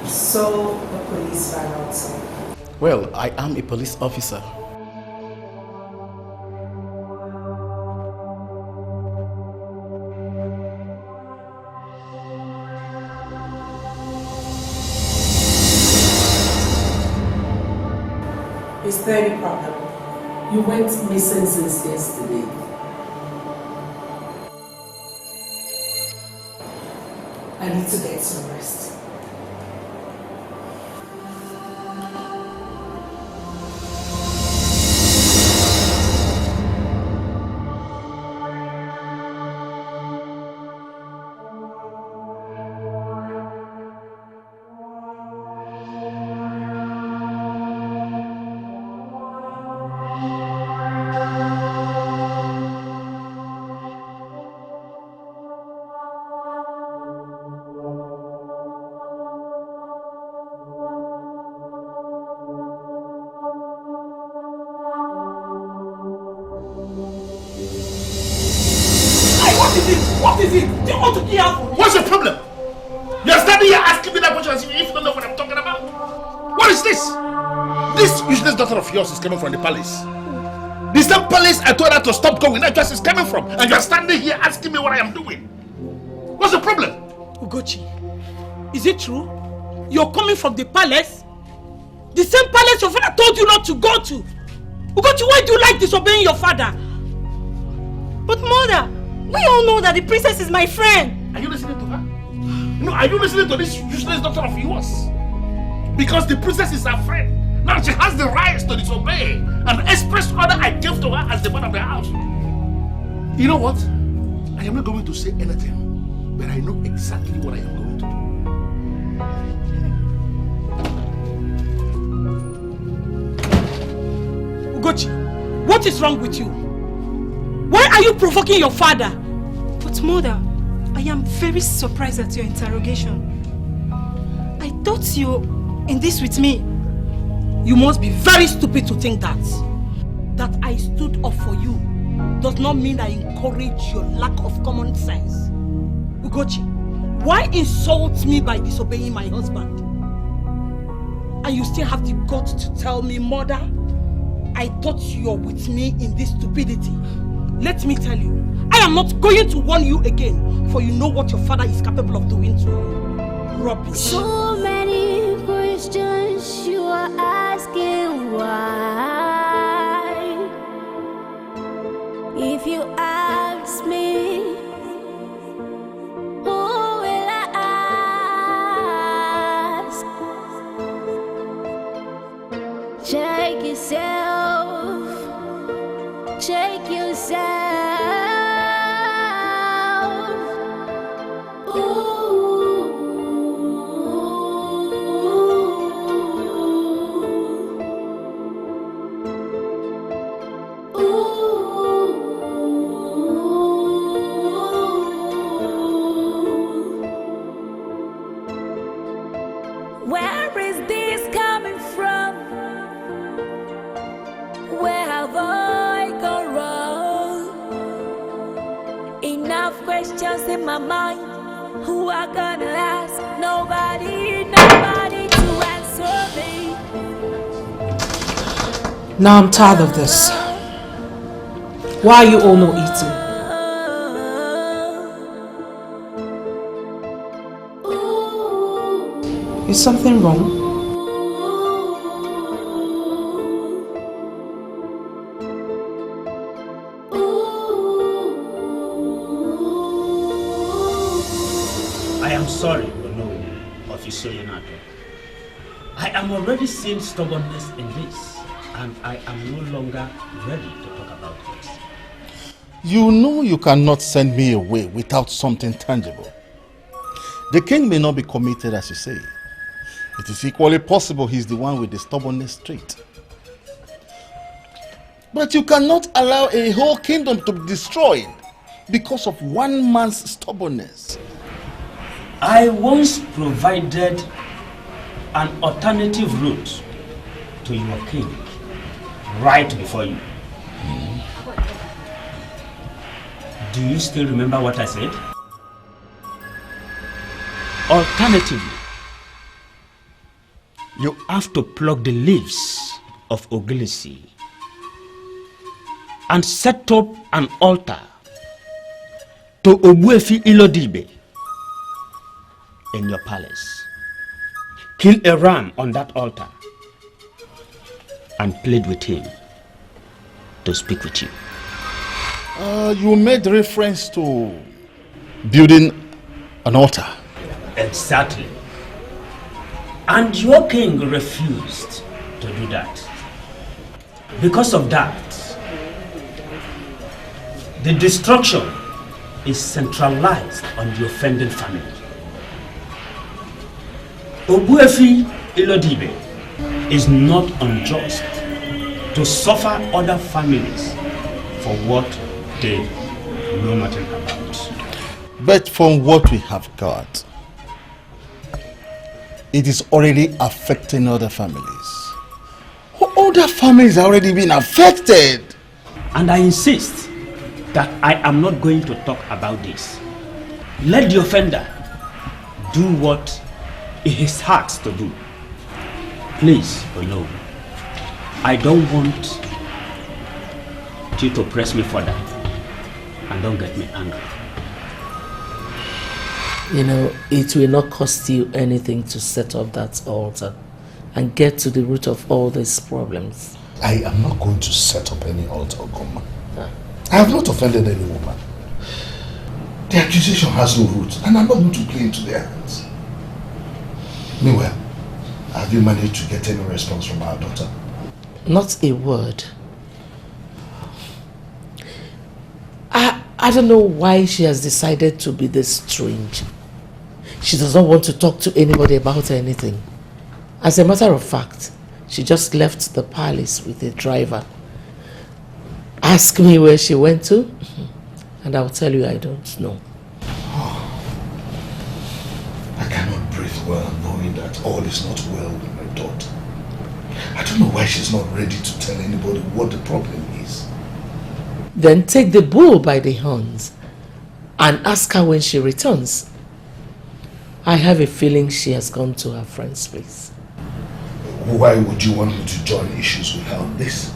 saw a police van outside. Well, I am a police officer. Is there any problem? You went missing since yesterday. I need to get some rest. What is it? Do you want to kill her? What's your problem? You're standing here asking me that question as if you don't know what I'm talking about. What is this? This useless daughter of yours is coming from the palace. The same palace I told her to stop going, that's where she's coming from. And you're standing here asking me what I am doing. What's the problem? Ugochi, is it true? You're coming from the palace? The same palace your father told you not to go to. Ugochi, why do you like disobeying your father? But mother, we all know that the princess is my friend. Are you listening to her? No, are you listening to this useless daughter of yours? Because the princess is her friend. Now she has the right to disobey an express order I gave to her as the man of the house. You know what? I am not going to say anything, but I know exactly what I am going to do. Ugochi, what is wrong with you? Why are you provoking your father? But mother, I am very surprised at your interrogation. I thought you in this with me. You must be very stupid to think that. That I stood up for you does not mean I encourage your lack of common sense. Ugochi, why insult me by disobeying my husband? And you still have the guts to tell me, mother, I thought you're with me in this stupidity. Let me tell you, I am not going to warn you again, for you know what your father is capable of doing to you. Rubbish. So many questions you are asking why. If you ask me, who will I ask? Check yourself. Check yourself. Where is this coming from? Where have I gone wrong? Enough questions in my mind. Who I gonna ask? Nobody knows. Now I'm tired of this. Why are you all not eating? Is something wrong? I am sorry, Officer Yanato. I am already seeing stubbornness in this, and I am no longer ready to talk about this. You know you cannot send me away without something tangible. The king may not be committed as you say. It is equally possible he's the one with the stubbornness trait. But you cannot allow a whole kingdom to be destroyed because of one man's stubbornness. I once provided an alternative route to your king right before you. Do you still remember what I said? Alternatively, you have to pluck the leaves of Ogilisi and set up an altar to Ogbuefi Ilodibe in your palace. Kill a ram on that altar and plead with him to speak with you. You made reference to building an altar. Exactly. And your king refused to do that. Because of that, the destruction is centralized on the offending family. Ogbuefi Ilodibe is not unjust to suffer other families for what they know nothing about. But from what we have got, it is already affecting other families. Other families are already being affected. And I insist that I am not going to talk about this. Let the offender do what his heart to do. Please, Olo, I don't want you to press me further, and don't get me angry. You know, it will not cost you anything to set up that altar and get to the root of all these problems. I am not going to set up any altar, Ogoma. I have not offended any woman. The accusation has no root, and I'm not going to play into their hands. Meanwhile, have you managed to get any response from our daughter? Not a word. I don't know why she has decided to be this strange. She does not want to talk to anybody about anything. As a matter of fact, she just left the palace with a driver. Ask me where she went to, and I'll tell you I don't know. I cannot breathe well knowing that all is not well with my daughter. I don't know why she's not ready to tell anybody what the problem is. Then take the bull by the horns and ask her when she returns. I have a feeling she has gone to her friend's place. Why would you want me to join issues with her on this?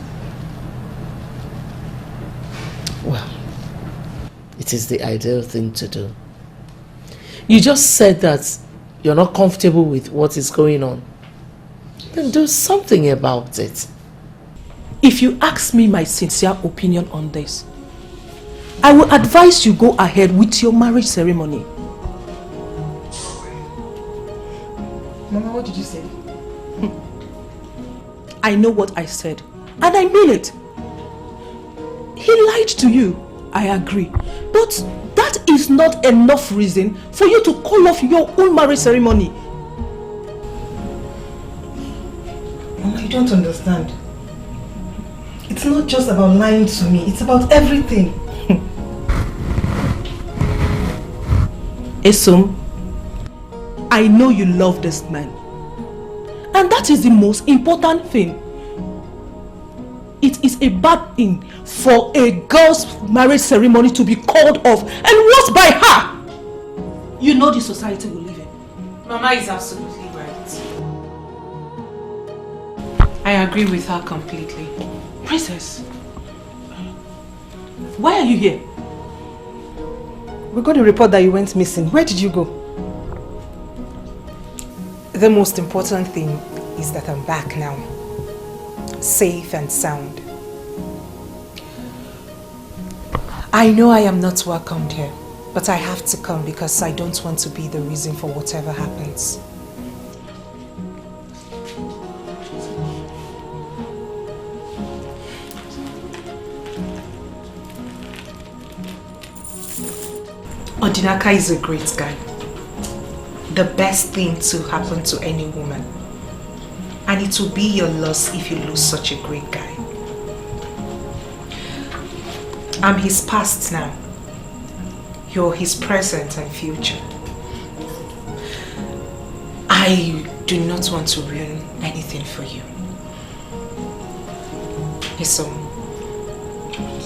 Well, it is the ideal thing to do. You just said that you're not comfortable with what is going on. Then do something about it. If you ask me my sincere opinion on this, I will advise you go ahead with your marriage ceremony. Mama, what did you say? I know what I said, and I mean it. He lied to you, I agree. But that is not enough reason for you to call off your own marriage ceremony. Mama, you don't understand. It's not just about lying to me, it's about everything. Esum, I know you love this man. And that is the most important thing. It is a bad thing for a girl's marriage ceremony to be called off, and what by her? You know the society we live in. Mama is absolutely right. I agree with her completely. Princess, why are you here? We got a report that you went missing. Where did you go? The most important thing is that I'm back now. Safe and sound. I know I am not welcomed here, but I have to come because I don't want to be the reason for whatever happens. Odinaka is a great guy. The best thing to happen to any woman. And it will be your loss if you lose such a great guy. I'm his past now. You're his present and future. I do not want to ruin anything for you. So,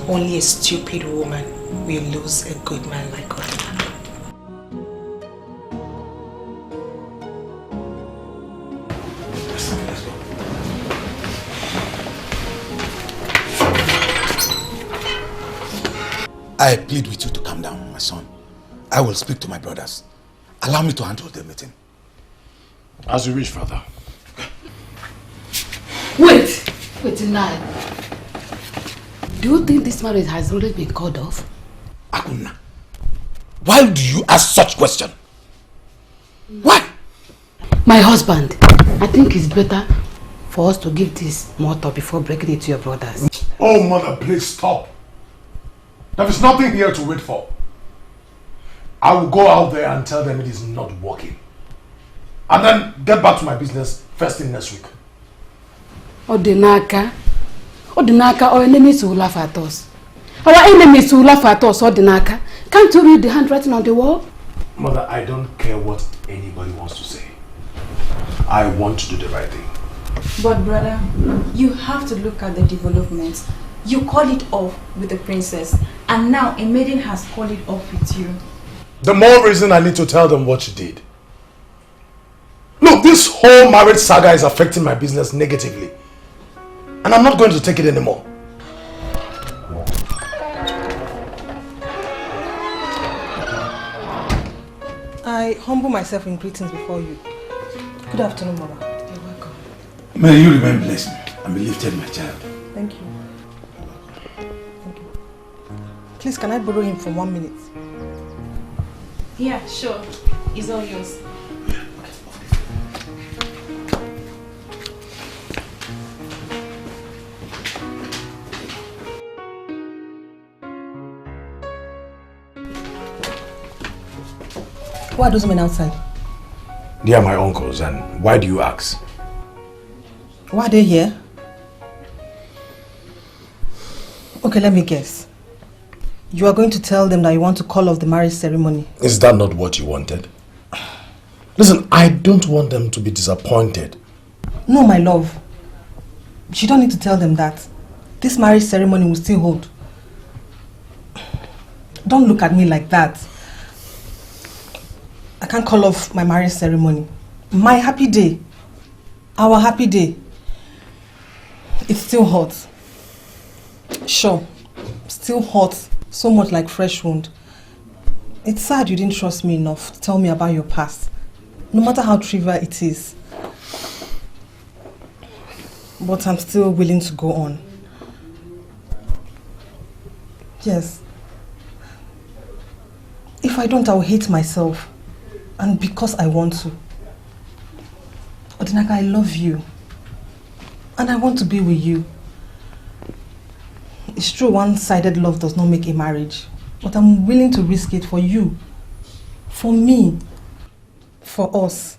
only a stupid woman will lose a good man like Odinaka. I plead with you to calm down, my son. I will speak to my brothers. Allow me to handle the meeting. As you wish, Father. Wait now. Do you think this marriage has already been called off? Akuna, why do you ask such question? Why? My husband, I think it's better for us to give this more thought before breaking it to your brothers. Oh, mother, please stop. There is nothing here to wait for. I will go out there and tell them it is not working. And then get back to my business first thing next week. Odinaka, our enemies will laugh at us. Our enemies will laugh at us, Odinaka. Can't you read the handwriting on the wall? Mother, I don't care what anybody wants to say. I want to do the right thing. But brother, you have to look at the developments. You call it off with the princess, and now a maiden has called it off with you. The more reason I need to tell them what she did. Look, this whole marriage saga is affecting my business negatively. And I'm not going to take it anymore. I humble myself in greetings before you. Good afternoon, Mama. You're welcome. May you remain blessed and be lifted, my child. Thank you. Thank you. Please, can I borrow him for 1 minute? Yeah, sure. It's all yours. Who are those men outside? They are my uncles, and why do you ask? Why are they here? Okay, let me guess. You are going to tell them that you want to call off the marriage ceremony. Is that not what you wanted? Listen, I don't want them to be disappointed. No, my love. You don't need to tell them that. This marriage ceremony will still hold. Don't look at me like that. I can't call off my marriage ceremony. My happy day, our happy day, it's still hot. Sure, still hot, so much like fresh wound. It's sad you didn't trust me enough to tell me about your past, no matter how trivial it is. But I'm still willing to go on. Yes. If I don't, I will hate myself. And because I want to. Odinaka, I love you. And I want to be with you. It's true, one-sided love does not make a marriage. But I'm willing to risk it for you. For me. For us.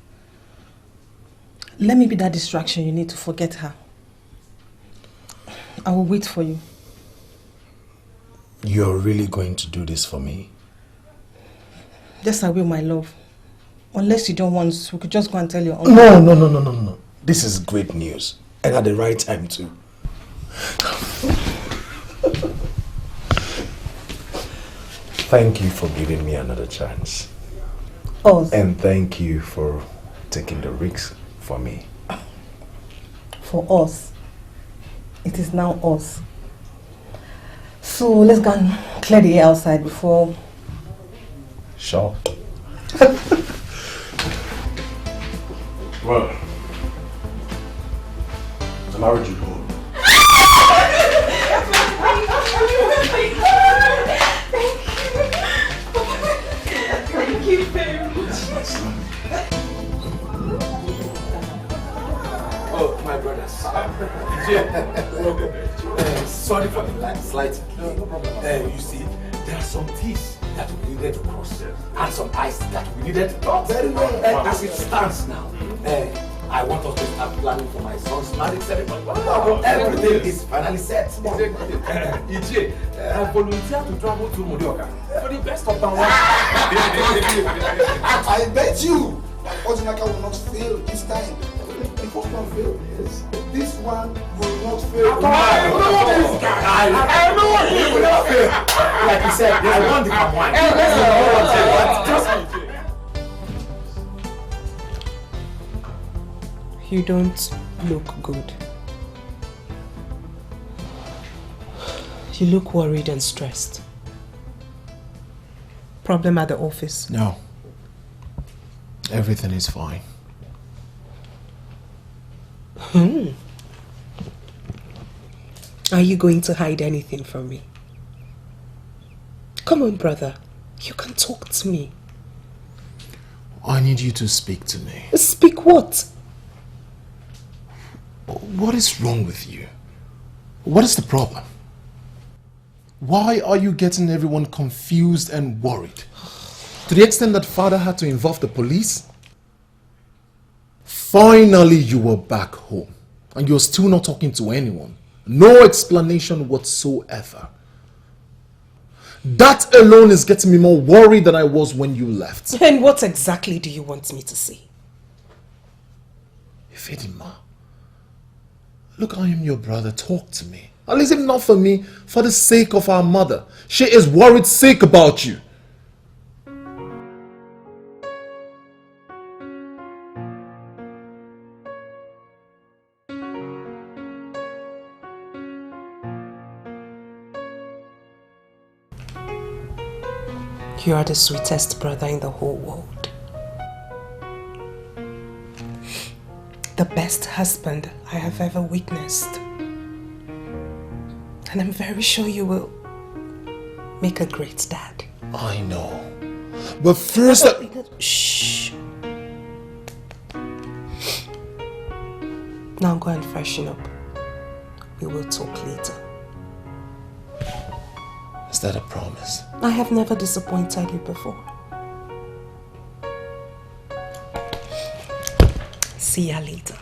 Let me be that distraction you need to forget her. I will wait for you. You're really going to do this for me? Yes, I will, my love. Unless you don't want to, we could just go and tell your uncle. No. This is great news. And at the right time too. Thank you for giving me another chance. Oh. And thank you for taking the risk for me. For us. it is now us. So let's go and clear the air outside before... Sure. Well, I married you home. Thank you very much. Oh, my brothers. Sorry for the slight delay. You see, there are some T's that we needed to cross and some I's that we needed to cross. Very well. As it stands now, I want us to start planning for my son's marriage ceremony. Everything is finally set. EJ, I volunteer to travel to Morioka for the best of our life. I bet you that Odinaka will not fail this time. The first one failed, yes. This one will not fail. I know he will not fail. Like you said, I want the come You don't look good. You look worried and stressed. Problem at the office? No. Everything is fine. Are you going to hide anything from me? Come on, brother. You can talk to me. I need you to speak to me. Speak what? What is wrong with you? What is the problem? Why are you getting everyone confused and worried? To the extent that father had to involve the police? Finally, you were back home and you're still not talking to anyone. No explanation whatsoever. That alone is getting me more worried than I was when you left. And what exactly do you want me to say? Ifedima, look, I am your brother. Talk to me. At least if not for me, for the sake of our mother. She is worried sick about you. You are the sweetest brother in the whole world. The best husband I have ever witnessed. And I'm very sure you will make a great dad. I know. But first... Shh. Now go and freshen up. We will talk later. Is that a promise? I have never disappointed you before. See ya later.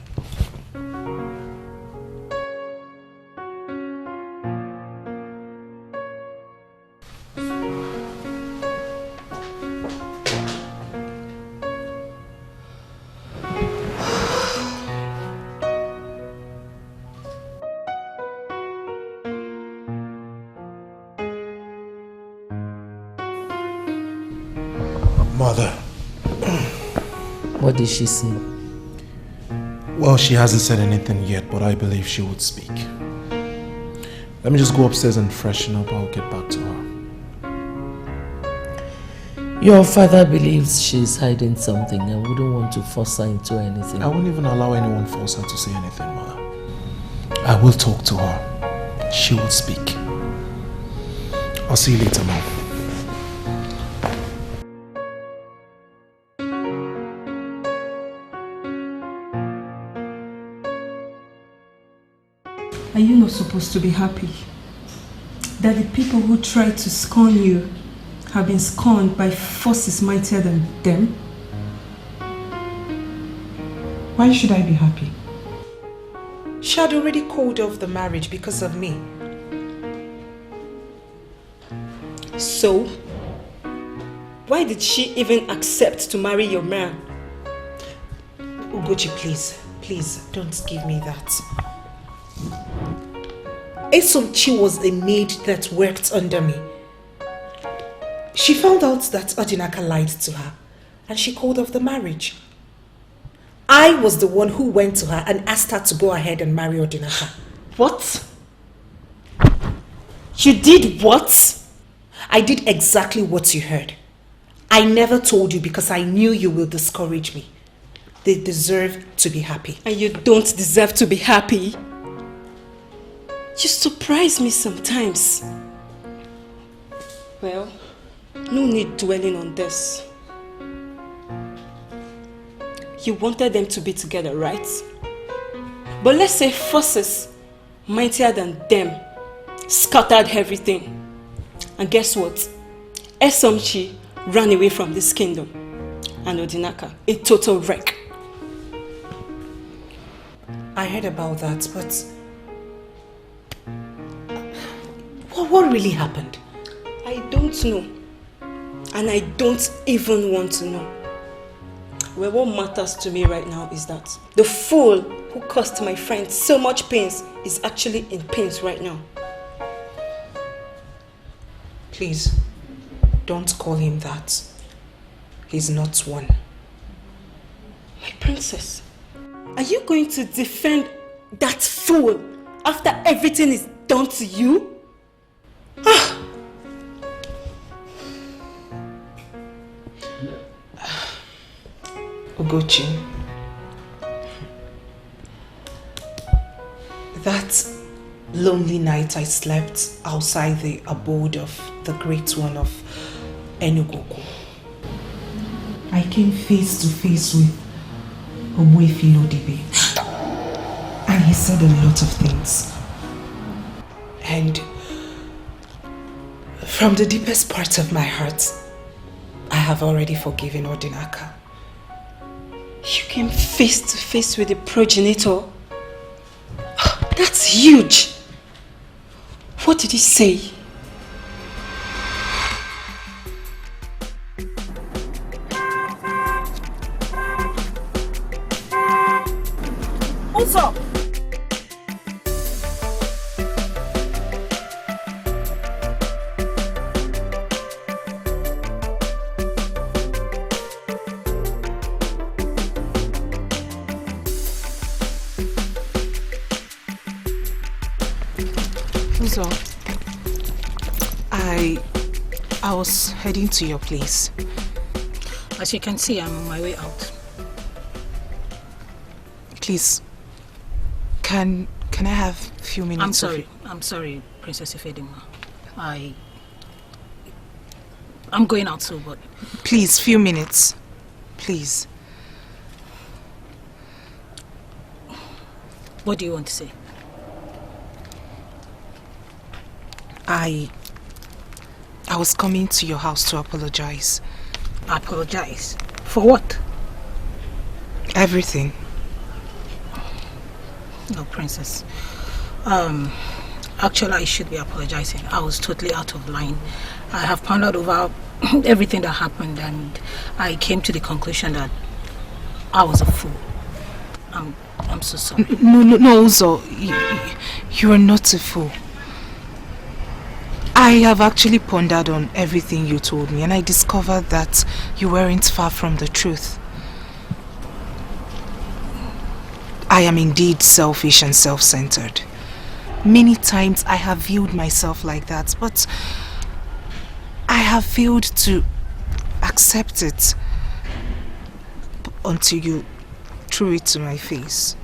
Mother. What did she say? Well, she hasn't said anything yet, but I believe she would speak. Let me just go upstairs and freshen up. I'll get back to her. Your father believes she's hiding something. I wouldn't want to force her into anything. I wouldn't even allow anyone force her to say anything, Mother. I will talk to her. She will speak. I'll see you later, Mom. Are you not supposed to be happy that the people who tried to scorn you have been scorned by forces mightier than them? Why should I be happy? She had already called off the marriage because of me. So, why did she even accept to marry your man? Ugochi, please, don't give me that. Esomchi was a maid that worked under me. She found out that Odinaka lied to her and she called off the marriage. I was the one who went to her and asked her to go ahead and marry Odinaka. What? You did what? I did exactly what you heard. I never told you because I knew you will discourage me. They deserve to be happy. And you don't deserve to be happy. You surprise me sometimes. Well, no need dwelling on this. You wanted them to be together, right? But let's say forces mightier than them scattered everything. And guess what? Esomchi ran away from this kingdom. And Odinaka, a total wreck. I heard about that, but what really happened? I don't know. And I don't even want to know. Well, what matters to me right now is that the fool who caused my friend so much pains is actually in pains right now. Please, don't call him that. He's not one. My princess, are you going to defend that fool after everything is done to you? Ah! Ugochi, that lonely night I slept outside the abode of the great one of Enugoku, I came face to face with Ogbuefi Lodibe, and he said a lot of things. And from the deepest part of my heart, I have already forgiven Odinaka. You came face to face with the progenitor? That's huge! What did he say? What's up? So, I was heading to your place. As you can see, I'm on my way out. Please, can I have a few minutes? I'm sorry, Princess Ifedima. I'm going out too, but... Please, few minutes. Please. What do you want to say? I was coming to your house to apologize. Apologize? For what? Everything. No, Princess. Actually, I should be apologizing. I was totally out of line. I have pondered over everything that happened, and I came to the conclusion that I was a fool. I'm so sorry. No, Uzo. You are not a fool. I have actually pondered on everything you told me, and I discovered that you weren't far from the truth. I am indeed selfish and self-centered. Many times I have viewed myself like that, but I have failed to accept it until you threw it to my face.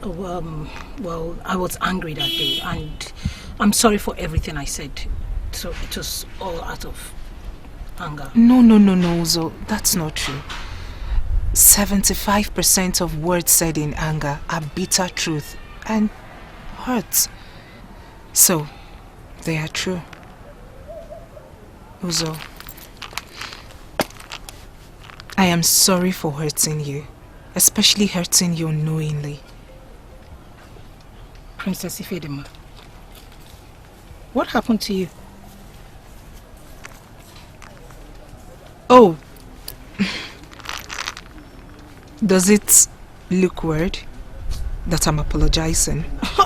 Well, I was angry that day, and I'm sorry for everything I said. So it was all out of anger. No, Uzo. That's not true. 75% of words said in anger are bitter truth and hurt. So, they are true. Uzo, I am sorry for hurting you, especially hurting you unknowingly. Princess Ifedima, what happened to you? Oh, does it look weird that I'm apologizing?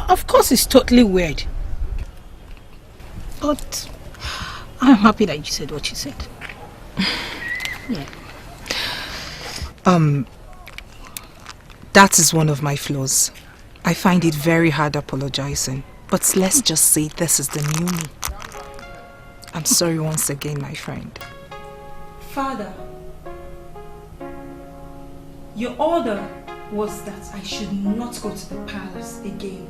Of course it's totally weird. But I'm happy that you said what you said. Yeah. That is one of my flaws. I find it very hard apologizing. But let's just say this is the new me. I'm sorry once again, my friend. Father, your order was that I should not go to the palace again.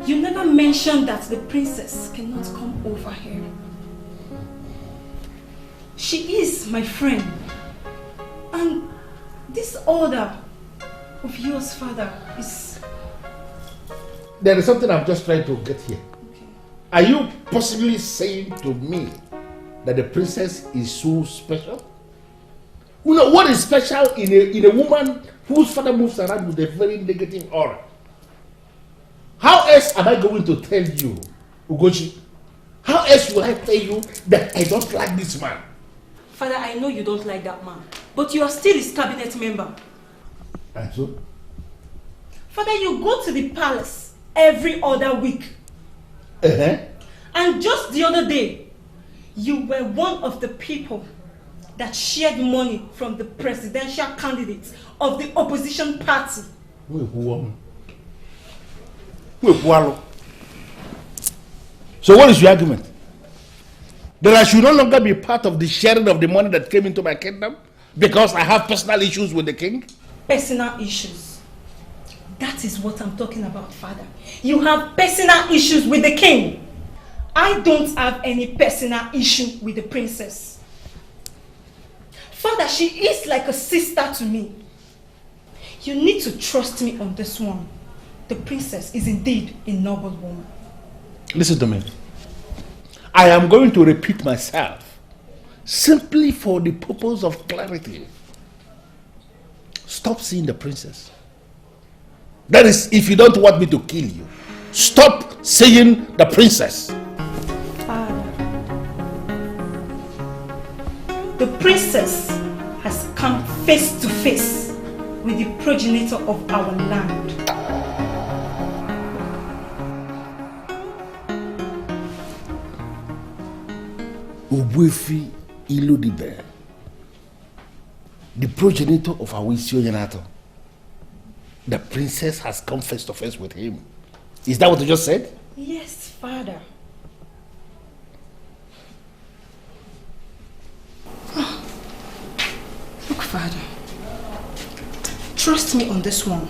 You never mentioned that the princess cannot come over here. She is my friend. And this order of yours, Father, is... There is something I'm just trying to get here. Okay. Are you possibly saying to me that the princess is so special? You know, what is special in a woman whose father moves around with a very negative aura? How else am I going to tell you, Ugochi? How else will I tell you that I don't like this man? Father, I know you don't like that man, but you are still his cabinet member. And so? Father, you go to the palace every other week. And just the other day, you were one of the people that shared money from the presidential candidates of the opposition party. So what is your argument? That I should no longer be part of the sharing of the money that came into my kingdom because I have personal issues with the king? Personal issues. That is what I'm talking about, Father. You have personal issues with the king. I don't have any personal issue with the princess. Father, she is like a sister to me. You need to trust me on this one. The princess is indeed a noble woman. Listen to me. I am going to repeat myself simply for the purpose of clarity. Stop seeing the princess. That is, if you don't want me to kill you, stop seeing the princess. Father, the princess has come face to face with the progenitor of our land. Ubuefi Ilodibe, the progenitor of our Yanato. The princess has come face to face with him. Is that what you just said? Yes, Father. Look, Father. Trust me on this one.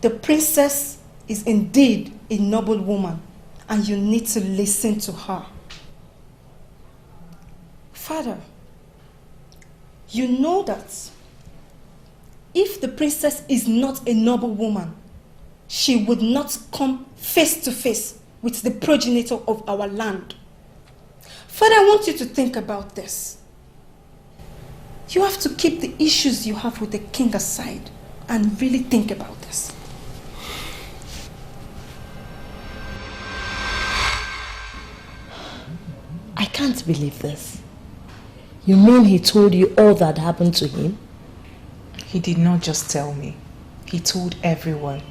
The princess is indeed a noble woman, and you need to listen to her. Father, you know that if the princess is not a noble woman, she would not come face to face with the progenitor of our land. Father, I want you to think about this. You have to keep the issues you have with the king aside and really think about this. I can't believe this. You mean he told you all that happened to him? He did not just tell me. He told everyone.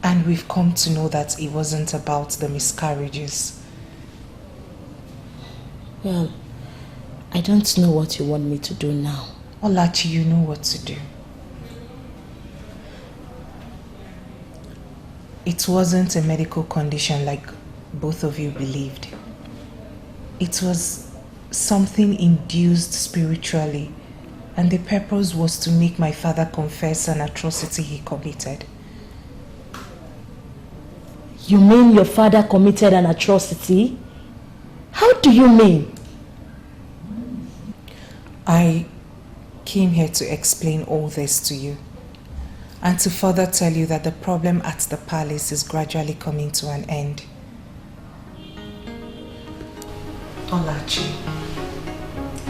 And we've come to know that it wasn't about the miscarriages. Well, I don't know what you want me to do now. Olachi, you know what to do. It wasn't a medical condition like both of you believed. It was something induced spiritually, and the purpose was to make my father confess an atrocity he committed. You mean your father committed an atrocity? How do you mean? I came here to explain all this to you, and to further tell you that the problem at the palace is gradually coming to an end. Olachi,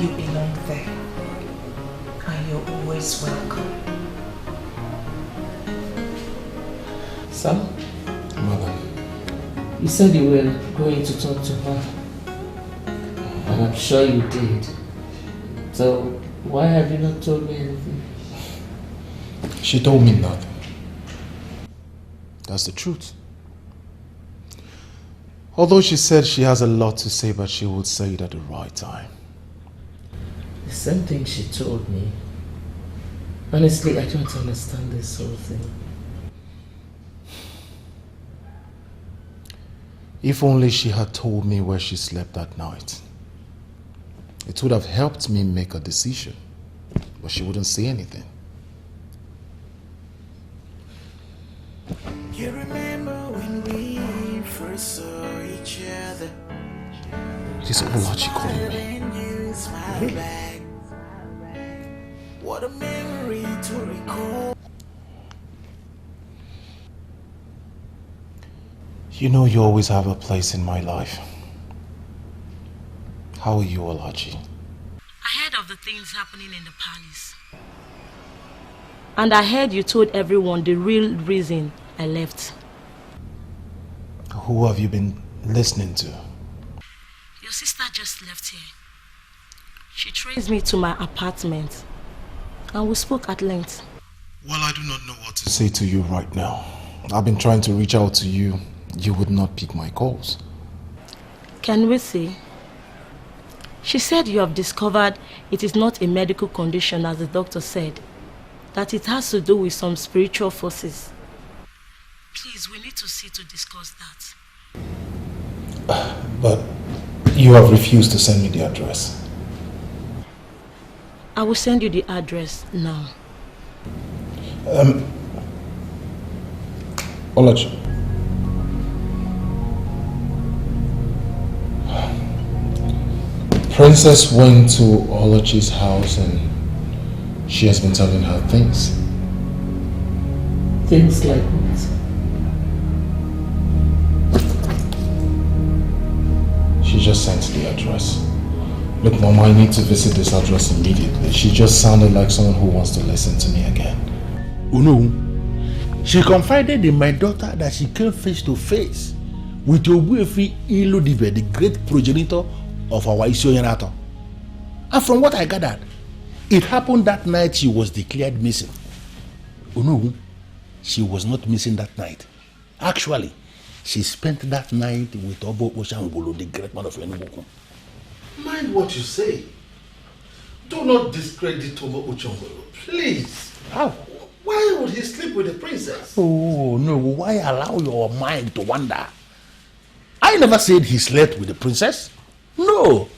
you belong there, and you're always welcome. Sam? Mother. You said you were going to talk to her, and I'm sure you did. So, why have you not told me anything? She told me nothing. That's the truth. Although she said she has a lot to say, but she would say it at the right time. The same thing she told me. Honestly, I don't understand this whole thing. If only she had told me where she slept that night. It would have helped me make a decision, but she wouldn't say anything. You remember when we first saw each other? It is Olachi calling me. What a memory to recall. You know you always have a place in my life. How are you, Olachi? I heard of the things happening in the palace. And I heard you told everyone the real reason I left. Who have you been listening to? Your sister just left here. She traced me to my apartment and we spoke at length. Well, I do not know what to say to you right now. I've been trying to reach out to you. You would not pick my calls. Can we see? She said you have discovered it is not a medical condition, as the doctor said, that it has to do with some spiritual forces. Please, we need to see to discuss that. But you have refused to send me the address. I will send you the address now. Olachi. Princess went to Olachi's house and she has been telling her things. Things like what? She just sent the address. Look, Mom, I need to visit this address immediately. She just sounded like someone who wants to listen to me again. Unu, she confided in my daughter that she came face to face with Obuefi Ilodibe, the great progenitor of our Isioyanato. And from what I gathered, it happened that night she was declared missing. Unu, she was not missing that night. Actually, she spent that night with Obo Oshangolo, the great man of Enugu. Mind what you say. Do not discredit Obo Oshangolo, please. How? Why would he sleep with the princess? Oh, no. Why allow your mind to wander? I never said he slept with the princess. No.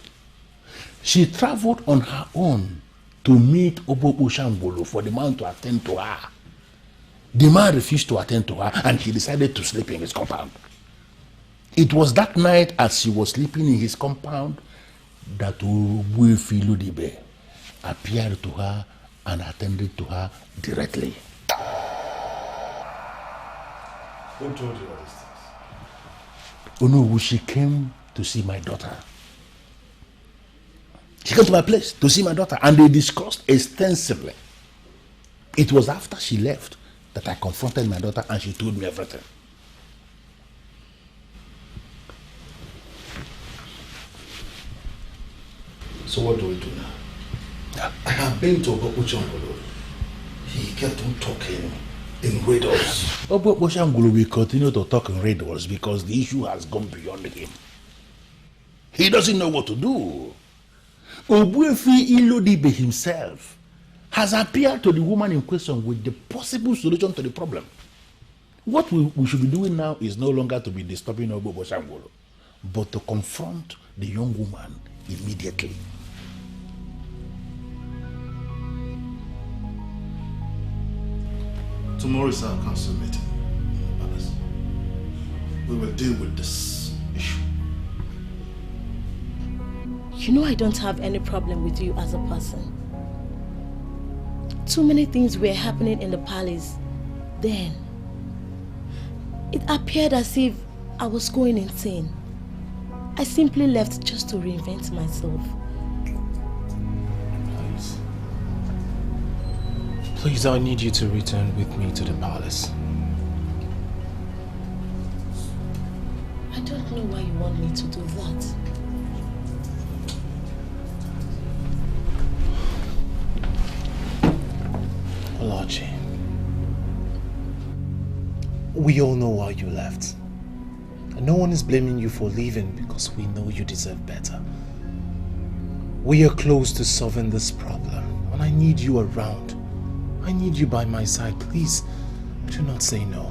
She traveled on her own to meet Obo Oshangolo for the man to attend to her. The man refused to attend to her and he decided to sleep in his compound. It was that night as she was sleeping in his compound that Obuefi Ilodibe appeared to her and attended to her directly. Who told you all these things? Onowu, she came to see my daughter. She came to my place to see my daughter and they discussed extensively. It was after she left that I confronted my daughter and she told me everything. So what do we do now? I have been to Obo Oshangolo. He kept on talking in riddles. Obo Oshangolo will continue to talk in riddles because the issue has gone beyond him. He doesn't know what to do. Obuefi Ilodibe himself has appeared to the woman in question with the possible solution to the problem. What we should be doing now is no longer to be disturbing Obo Oshangolo, but to confront the young woman immediately. Tomorrow is our council meeting in the palace. We will deal with this issue. You know I don't have any problem with you as a person. Too many things were happening in the palace then. It appeared as if I was going insane. I simply left just to reinvent myself. Please, I need you to return with me to the palace. I don't know why you want me to do that. Olachi, we all know why you left. And no one is blaming you for leaving because we know you deserve better. We are close to solving this problem and I need you around. I need you by my side. Please, do not say no.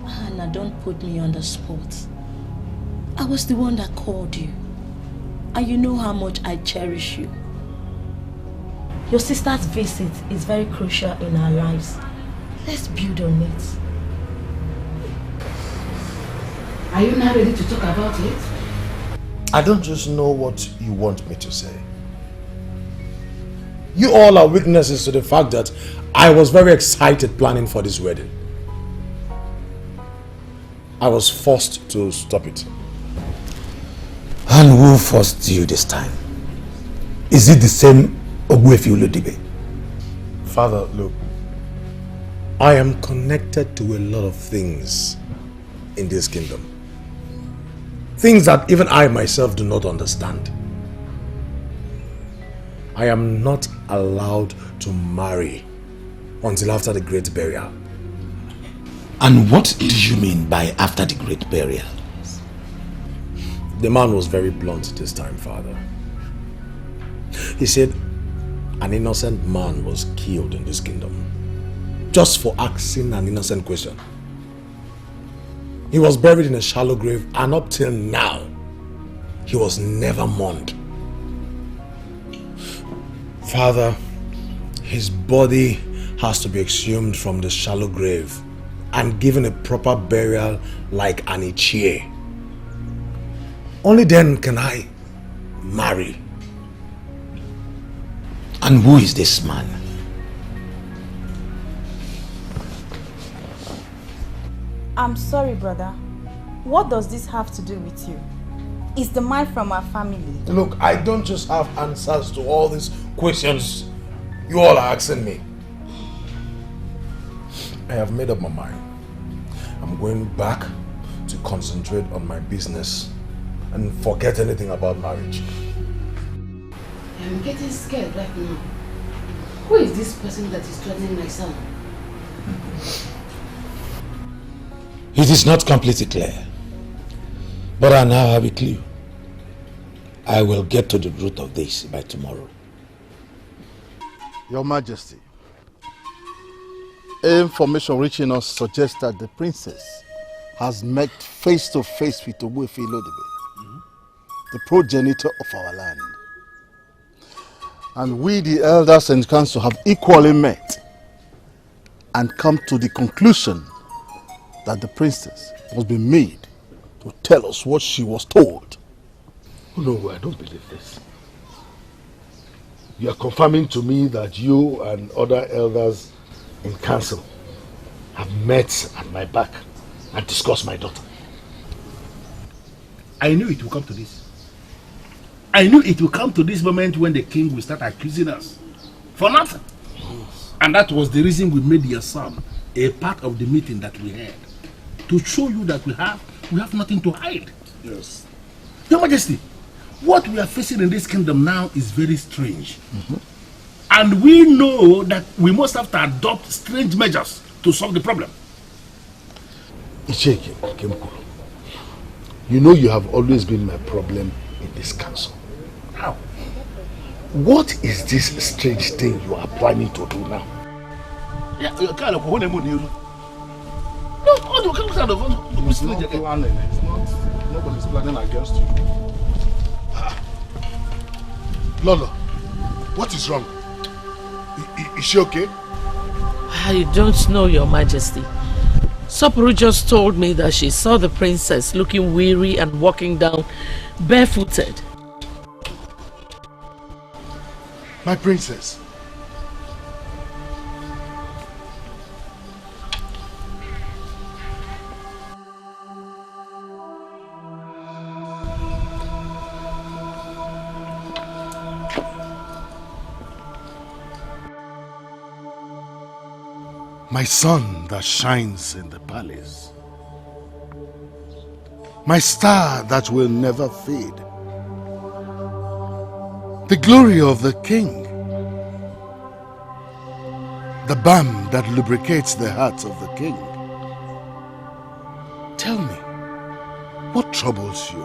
Hannah, don't put me on the spot. I was the one that called you. And you know how much I cherish you. Your sister's visit is very crucial in our lives. Let's build on it. Are you not ready to talk about it? I don't just know what you want me to say. You all are witnesses to the fact that I was very excited planning for this wedding. I was forced to stop it. And who forced you this time? Is it the same Ogbuefi Olodibe? Father, look, I am connected to a lot of things in this kingdom. Things that even I myself do not understand. I am not allowed to marry until after the great burial. And what do you mean by after the great burial? The man was very blunt this time, Father. He said an innocent man was killed in this kingdom just for asking an innocent question. He was buried in a shallow grave, and up till now, he was never mourned. Father, his body has to be exhumed from the shallow grave and given a proper burial like an Ichie. Only then can I marry. And who is this man? I'm sorry, brother. What does this have to do with you? Is the man from our family? Look, I don't just have answers to all these questions you all are asking me. I have made up my mind. I'm going back to concentrate on my business and forget anything about marriage. I'm getting scared right now. Who is this person that is threatening my son? It is not completely clear, but I now have a clue. I will get to the root of this by tomorrow. Your Majesty, information reaching us suggests that the princess has met face to face with Ogbuefi Olodibe, the progenitor of our land. And we, the elders and council, have equally met and come to the conclusion that the princess must be made to tell us what she was told. No, I don't believe this. You are confirming to me that you and other elders in council have met at my back and discussed my daughter. I knew it would come to this. I knew it would come to this moment when the king will start accusing us for nothing. And that was the reason we made your son a part of the meeting that we had, to show you that we have nothing to hide. Yes. Your Majesty, what we are facing in this kingdom now is very strange. And we know that we must have to adopt strange measures to solve the problem. Icheke Kemkuru, you know you have always been my problem in this council. How? What is this strange thing you are planning to do now? Yeah, you can't have one money. No, all you can't have It's not planning. It's not. Nobody's planning against you. Lolo, what is wrong? Is she okay? I don't know, Your Majesty. Sopuru just told me that she saw the princess looking weary and walking down barefooted. My princess. My sun that shines in the palace. My star that will never fade. The glory of the king. The balm that lubricates the heart of the king. Tell me, what troubles you?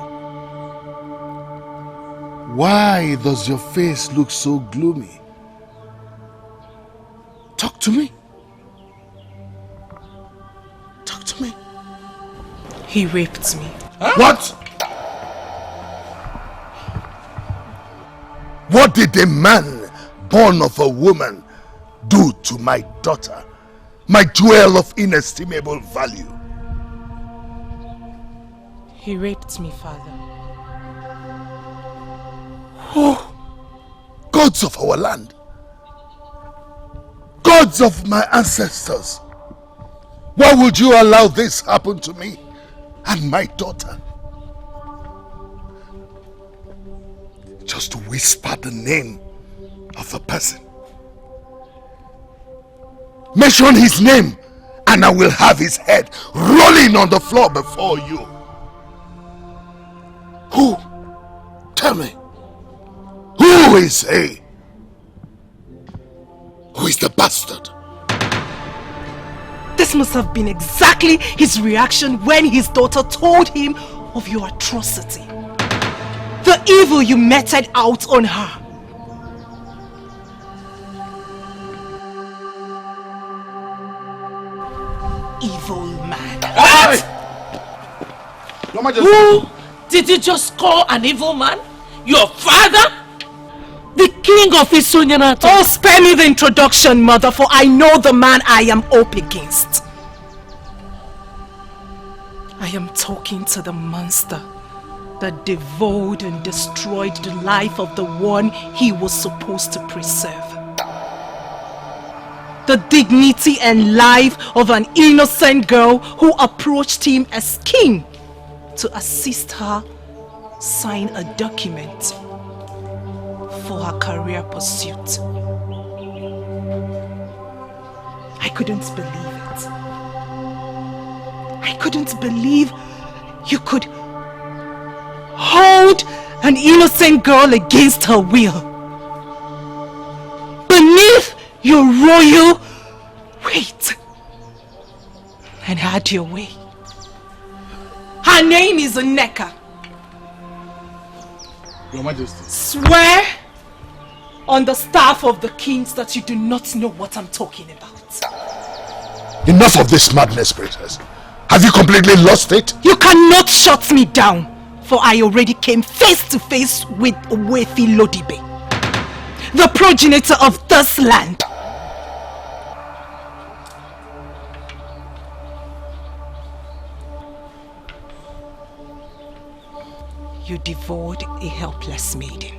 Why does your face look so gloomy? Talk to me. He raped me. Huh? What? What did a man born of a woman do to my daughter, my jewel of inestimable value? He raped me, Father. Oh, gods of our land, gods of my ancestors, why would you allow this happen to me and my daughter? Just to whisper the name of a person. Mention his name and I will have his head rolling on the floor before you. Who? Tell me. Who is he? Who is the bastard? This must have been exactly his reaction when his daughter told him of your atrocity. The evil you meted out on her. Evil man. What? Who did you just call an evil man? Your father? The king of Isonyanato? Oh, spare me the introduction, mother, for I know the man I am up against. I am talking to the monster that devoured and destroyed the life of the one he was supposed to preserve. The dignity and life of an innocent girl who approached him as king to assist her sign a document for her career pursuit. I couldn't believe it. I couldn't believe you could hold an innocent girl against her will. Beneath your royal weight. And had your way. Her name is Nneka. Your Majesty. Swear on the staff of the kings that you do not know what I'm talking about. Enough of this madness, princess. Have you completely lost it? You cannot shut me down, for I already came face to face with Wefi Lodibe, the progenitor of this land. You devoured a helpless maiden.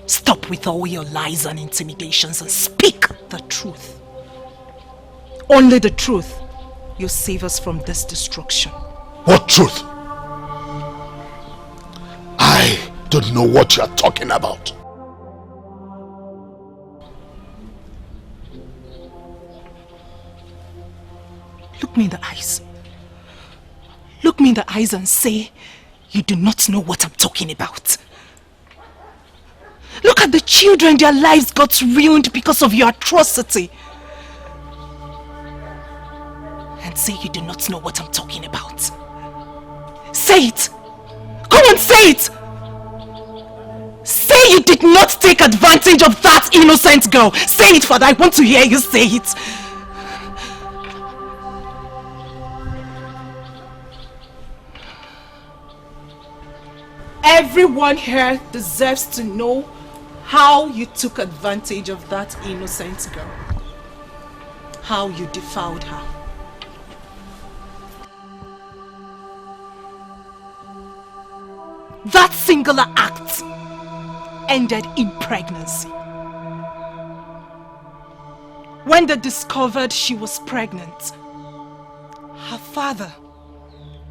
Stop with all your lies and intimidations and speak the truth. Only the truth will save us from this destruction. What truth? I don't know what you're talking about. Look me in the eyes. Look me in the eyes and say you do not know what I'm talking about. Look at the children, their lives got ruined because of your atrocity. And say you do not know what I'm talking about. Say it! Go on, say it! Say you did not take advantage of that innocent girl. Say it, Father, I want to hear you say it. Everyone here deserves to know how you took advantage of that innocent girl. How you defiled her. That singular act ended in pregnancy. When they discovered she was pregnant, her father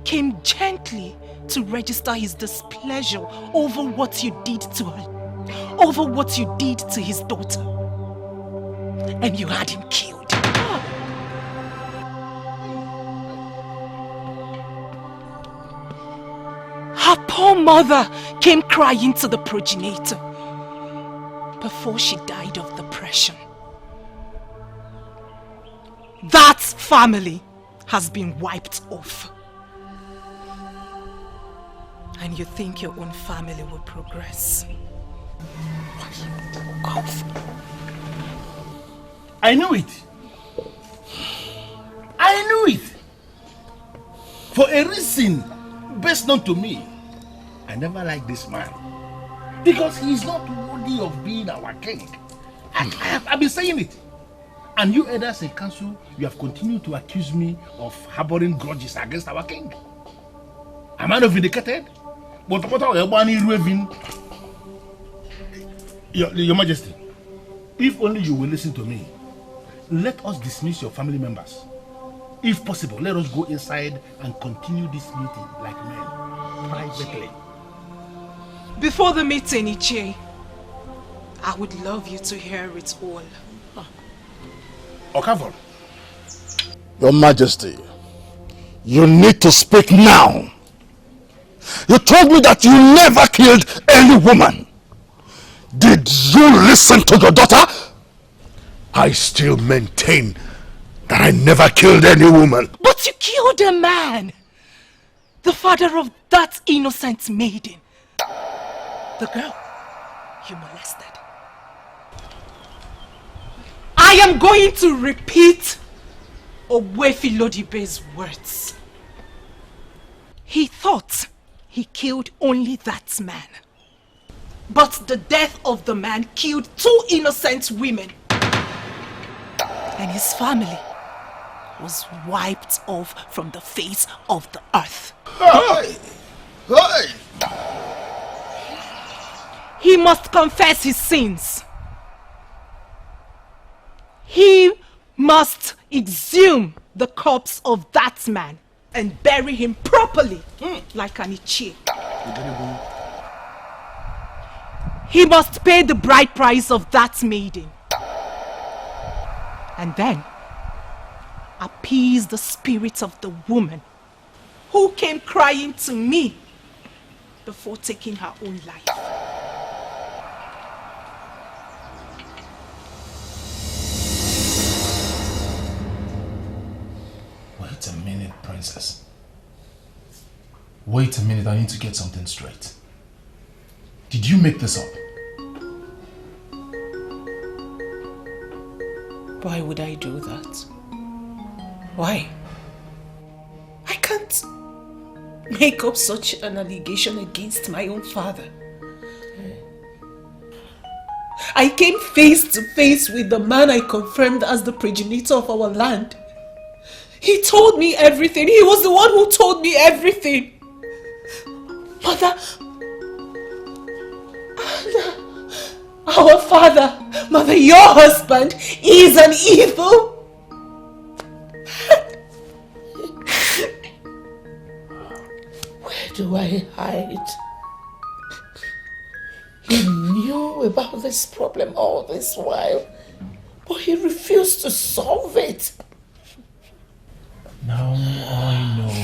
came gently to register his displeasure over what you did to her, over what you did to his daughter. And you had him killed. Her poor mother came crying to the progenitor before she died of depression. That family has been wiped off. And you think your own family will progress. I knew it. I knew it. For a reason best known to me. I never liked this man. Because he's not worthy of being our king. I've been saying it. And you elders in council, you have continued to accuse me of harboring grudges against our king. Am I not vindicated? But Your Majesty, if only you will listen to me, let us dismiss your family members. If possible, let us go inside and continue this meeting like men, privately. Before the meeting, Ichie, I would love you to hear it all. Okavon. Your Majesty, you need to speak now. You told me that you never killed any woman. Did you listen to your daughter? I still maintain that I never killed any woman. But you killed a man! The father of that innocent maiden. The girl you molested. I am going to repeat Owefi Lodibe's words. He thought he killed only that man. But the death of the man killed 2 innocent women. And his family was wiped off from the face of the earth. Hey! Hey! He must confess his sins. He must exhume the corpse of that man and bury him properly, like an Ichie. He must pay the bride price of that maiden. And then appease the spirit of the woman who came crying to me before taking her own life. Wait a minute, Princess. Wait a minute, I need to get something straight. Did you make this up? Why would I do that? Why? I can't make up such an allegation against my own father. I came face to face with the man I confirmed as the progenitor of our land. He told me everything. He was the one who told me everything. Mother, our father, Mother, your husband is an evil. Where do I hide? He knew about this problem all this while, but he refused to solve it. Now I know.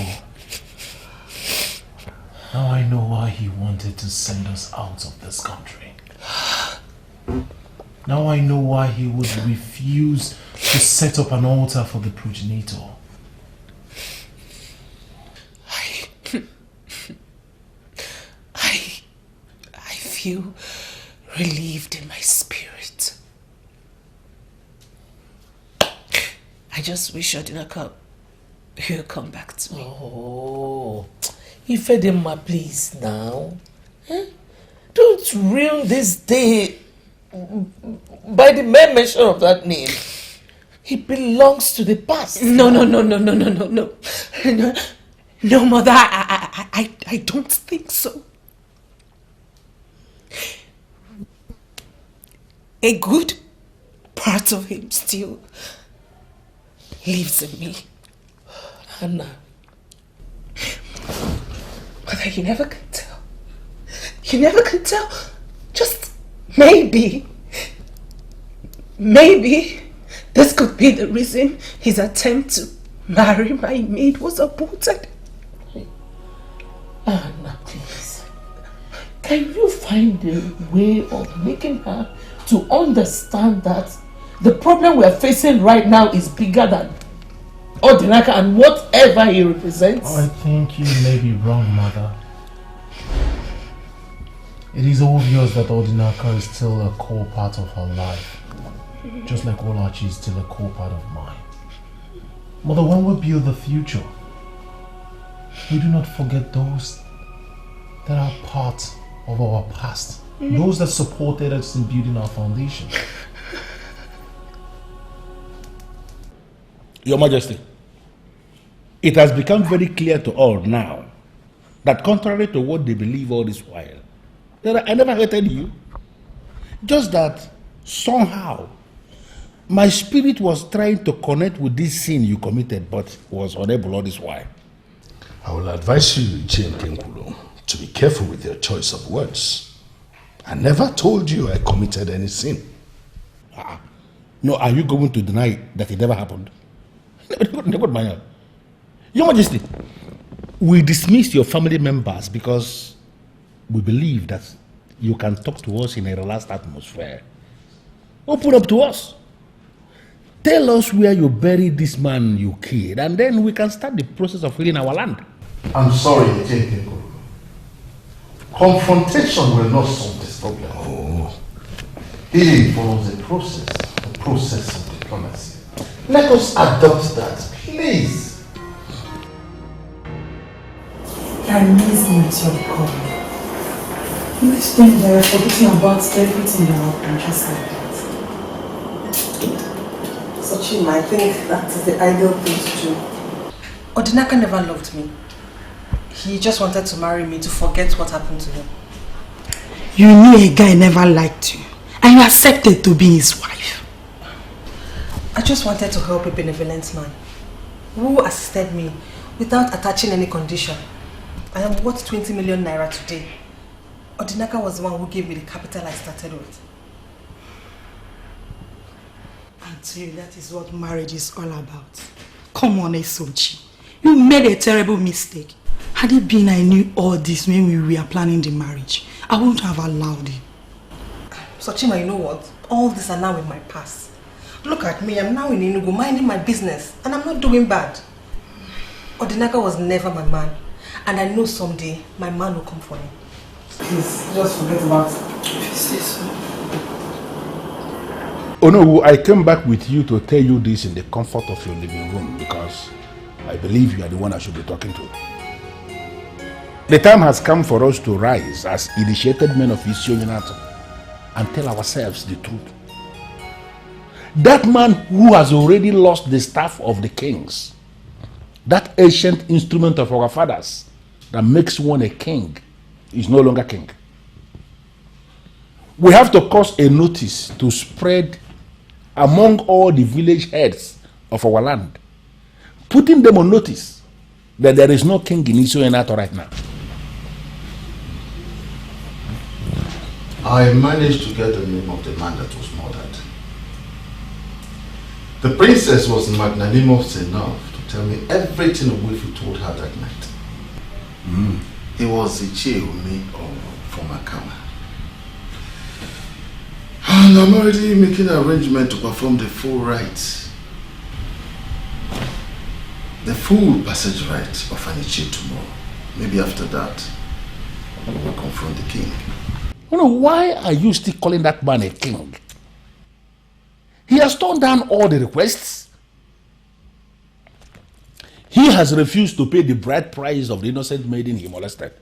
Now I know why he wanted to send us out of this country. Now I know why he would refuse to set up an altar for the progenitor. I feel relieved in my spirit. I just wish Odinaka will come back to me. Oh, Ifedema, please now. Eh? Don't ruin this day by the mere mention of that name. He belongs to the past. No, Mother, I don't think so. A good part of him still lives in me. Anna. Mother, you never can tell. You never can tell. Just maybe this could be the reason his attempt to marry my maid was aborted. Anna, please. Can you find a way of making her to understand that the problem we are facing right now is bigger than Odinaka and whatever he represents? I think you may be wrong, Mother. It is obvious that Odinaka is still a core part of her life, just like Olachi is still a core part of mine. Mother, when we build the future, we do not forget those that are part of our past. Those that supported us in building our foundation. Your Majesty, it has become very clear to all now that contrary to what they believe all this while, I never hated you. Just that somehow my spirit was trying to connect with this sin you committed but was unable all this while. I will advise you, Jane Kenkulo, to be careful with your choice of words. I never told you I committed any sin. No, are you going to deny that it never happened? Your Majesty, we dismiss your family members because we believe that you can talk to us in a relaxed atmosphere. Open up to us. Tell us where you buried this man you killed, and then we can start the process of healing our land. I'm sorry, Jane. Confrontation will not solve this problem. Oh. It involves a process of diplomacy. Let us adopt that, please. I miss you at your call. Next thing they are forgetting about everything that happened just like that. So Chima, I think that is the ideal thing to do. Odinaka never loved me. He just wanted to marry me to forget what happened to him. You knew a guy never liked you, and you accepted to be his wife. I just wanted to help a benevolent man who assisted me without attaching any condition. I am worth 20 million naira today. Odinaka was the one who gave me the capital I started with. Auntie, that is what marriage is all about. Come on, Esochi. You made a terrible mistake. Had it been I knew all this when we were planning the marriage, I wouldn't have allowed it. Sochima, you know what? All these are now in my past. Look at me, I'm now in Enugu minding my business and I'm not doing bad. Odinaka was never my man, and I know someday my man will come for me. Please, just forget about it. Oh no, I came back with you to tell you this in the comfort of your living room because I believe you are the one I should be talking to. The time has come for us to rise as initiated men of Isio and tell ourselves the truth. That man who has already lost the staff of the kings, that ancient instrument of our fathers that makes one a king, is no longer king. We have to cause a notice to spread among all the village heads of our land, putting them on notice that there is no king in Isio right now. I managed to get the name of the man that was murdered. The princess was magnanimous enough to tell me everything Wifi told her that night. It was Ichieumi from Akama. And I'm already making an arrangement to perform the full rites. The full passage rite of Anichi tomorrow. Maybe after that, we will confront the king. You know, why are you still calling that man a king? He has turned down all the requests. He has refused to pay the bride price of the innocent maiden he molested.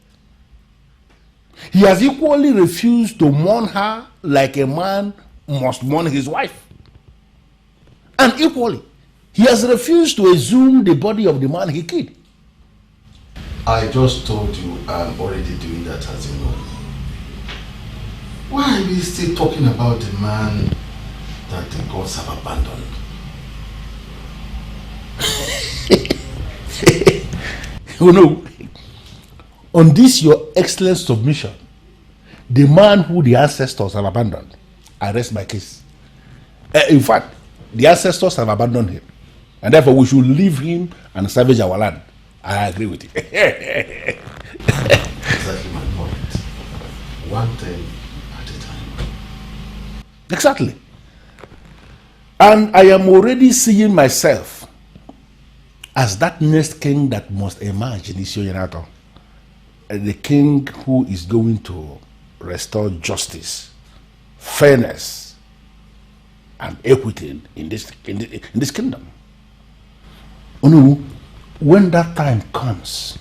He has equally refused to mourn her like a man must mourn his wife. And equally, he has refused to exhume the body of the man he killed. I just told you I'm already doing that, as you know. Why are we still talking about the man that the gods have abandoned? You know, on this your excellent submission, the man who the ancestors have abandoned, I rest my case. In fact, the ancestors have abandoned him, and therefore we should leave him and salvage our land. I agree with you. Exactly my point. One thing at a time. Exactly. And I am already seeing myself as that next king that must emerge in Isio, the king who is going to restore justice, fairness, and equity in this kingdom. Unu, when that time comes,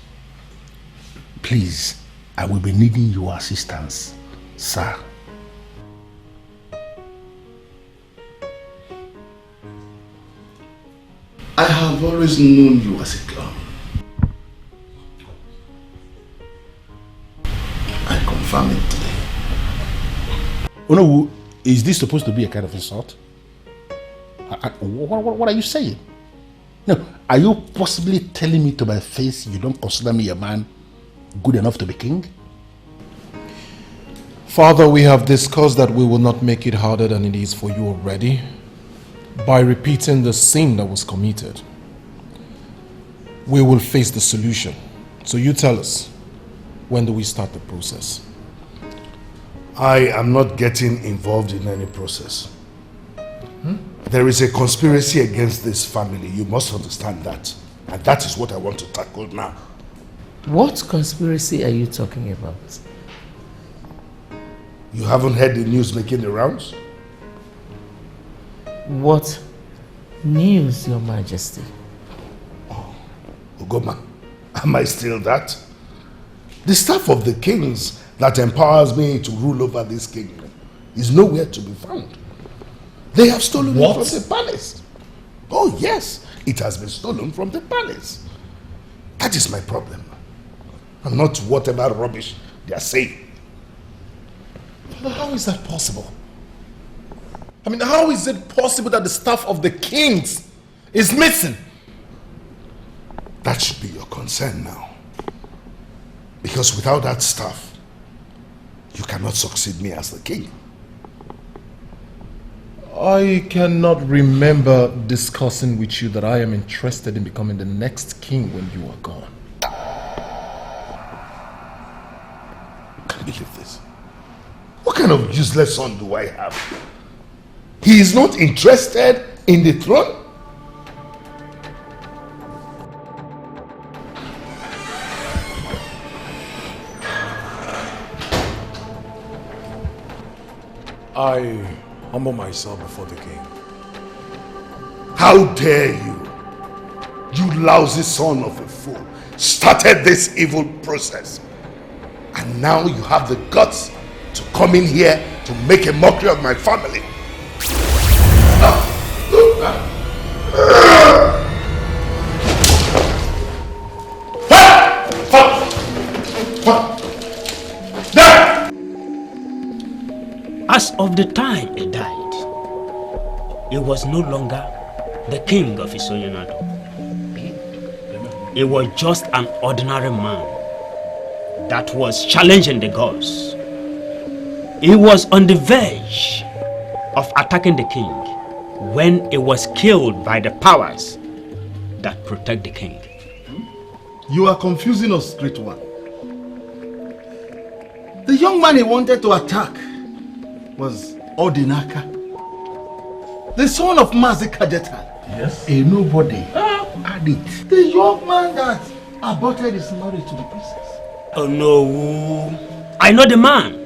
please, I will be needing your assistance Sir. I have always known you as a clown. I confirm it today. Onowu, is this supposed to be a kind of insult? What are you saying? No, are you possibly telling me to my face you don't consider me a man good enough to be king? Father, we have discussed that we will not make it harder than it is for you already by repeating the sin that was committed. We will face the solution. So you tell us, when do we start the process? I am not getting involved in any process. There is a conspiracy against this family. You must understand that. And that is what I want to tackle now. What conspiracy are you talking about? You haven't heard the news making the rounds? What news, Your Majesty? Oh, Ugoma, am I still that? The staff of the kings that empowers me to rule over this kingdom is nowhere to be found. They have stolen it from the palace. Oh yes, it has been stolen from the palace. That is my problem. And not whatever rubbish they are saying. How is that possible? I mean, how is it possible that the staff of the kings is missing? That should be your concern now. Because without that staff, you cannot succeed me as the king. I cannot remember discussing with you that I am interested in becoming the next king when you are gone. I can't believe this. What kind of useless son do I have? He is not interested in the throne? I humble myself before the king. How dare you? You lousy son of a fool started this evil process. And now you have the guts to come in here to make a mockery of my family. As of the time he died, he was no longer the king of Isoyanato. He was just an ordinary man that was challenging the gods. He was on the verge of attacking the king when he was killed by the powers that protect the king. You are confusing us, great one. The young man he wanted to attack was Odinaka, the son of Mazi Kajetan. Yes. A nobody. Had it. The young man that aborted his marriage to the princess. Oh no, I know the man.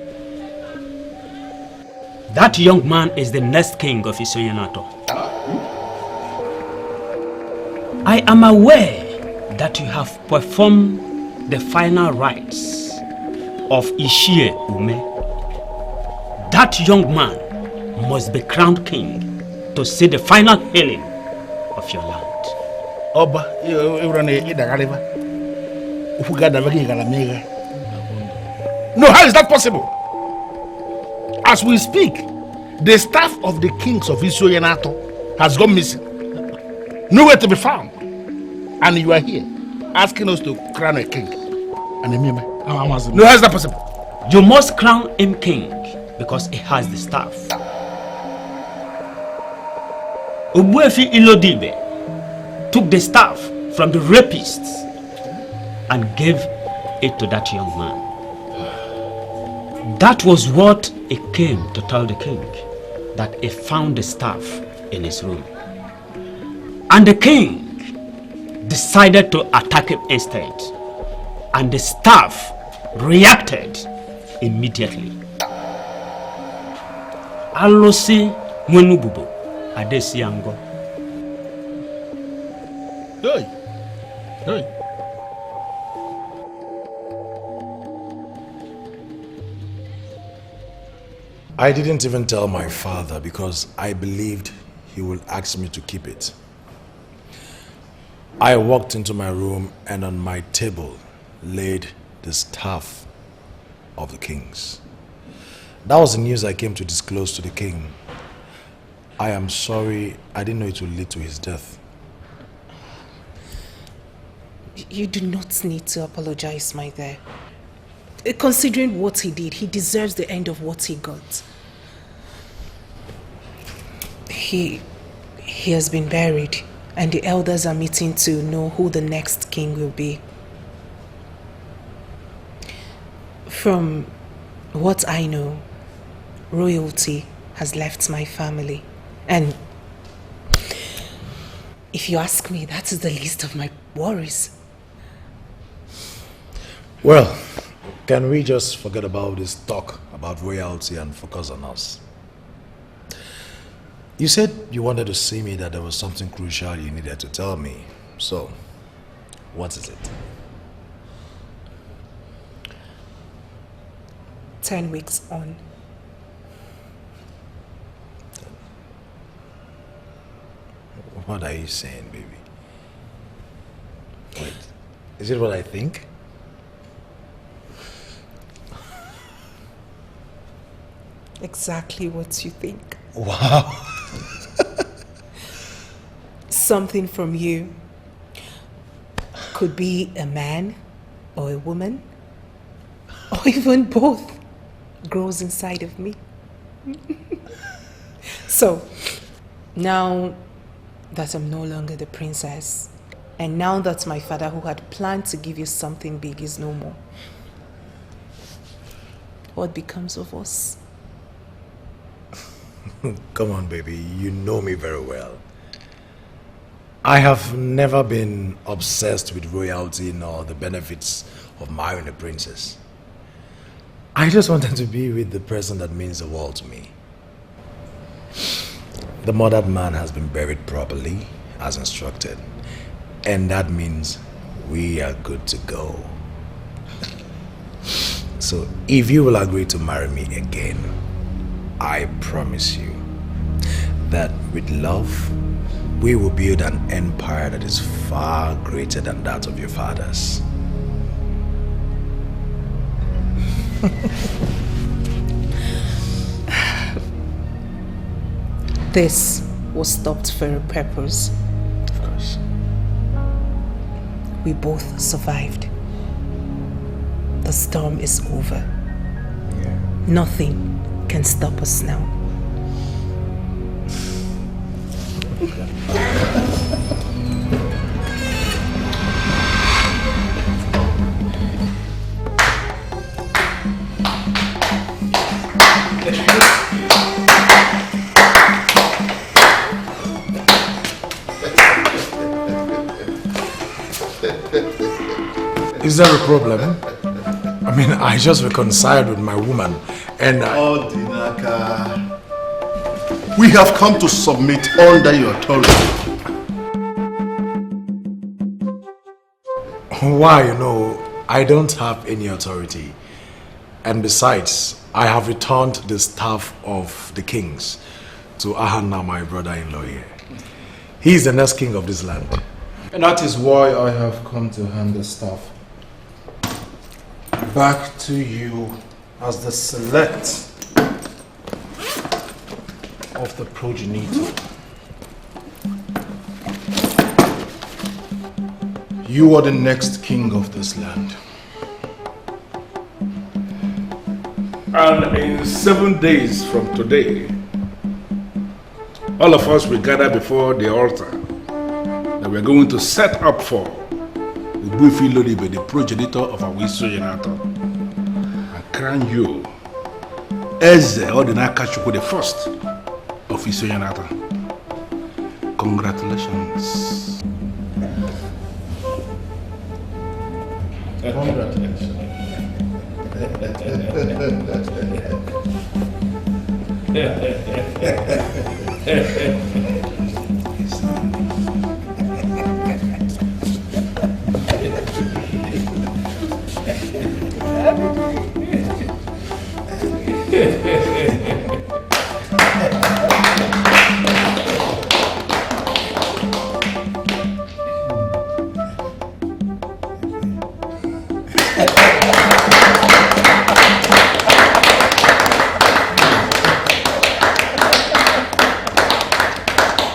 That young man is the next king of Isoyanato. I am aware that you have performed the final rites of Ishie Ume. That young man must be crowned king to see the final healing of your land. No, how is that possible? As we speak, the staff of the kings of Isoyanato has gone missing. Nowhere to be found. And you are here asking us to crown a king. No, how is that possible? You must crown him king because he has the staff. Obuefi Ilodibe took the staff from the rapists and gave it to that young man. That was what he came to tell the king, that he found the staff in his room. And the king decided to attack him instead. And the staff reacted immediately. Alosi Mwenububo Adesiango. Hey. Hey. I didn't even tell my father because I believed he would ask me to keep it. I walked into my room and on my table laid the staff of the kings. That was the news I came to disclose to the king. I am sorry, I didn't know it would lead to his death. You do not need to apologize, my dear. Considering what he did, he deserves the end of what he got. He has been buried, and the elders are meeting to know who the next king will be. From what I know, royalty has left my family. And if you ask me, that is the least of my worries. Well, can we just forget about this talk about royalty and focus on us? You said you wanted to see me, that there was something crucial you needed to tell me. So, what is it? 10 weeks on. What are you saying, baby? Wait, is it what I think? Exactly what you think. Wow. Something from you. Could be a man or a woman, or even both, grows inside of me. So, now that I'm no longer the princess, and now that my father, who had planned to give you something big, is no more, what becomes of us? Come on, baby, you know me very well. I have never been obsessed with royalty nor the benefits of marrying a princess. I just wanted to be with the person that means the world to me. The murdered man has been buried properly, as instructed, and that means we are good to go. So if you will agree to marry me again, I promise you that with love, we will build an empire that is far greater than that of your fathers. This was stopped for a purpose. Of course. We both survived. The storm is over. Yeah. Nothing can stop us now. Is there a problem? I mean, I just reconciled with my woman and Oh, Dinaka. We have come to submit under your authority. Why? I don't have any authority. And besides, I have returned the staff of the kings to Ahana, my brother-in-law here. He is the next king of this land. And that is why I have come to hand the staff back to you as the select of the progenitor. You are the next king of this land. And in 7 days from today, all of us will gather before the altar that we're going to set up for Ubufi Lodibe, the progenitor of our Wisoyanato, and crown you Eze Odinakachukwu, the first of Wisoyanata. Congratulations. Congratulations.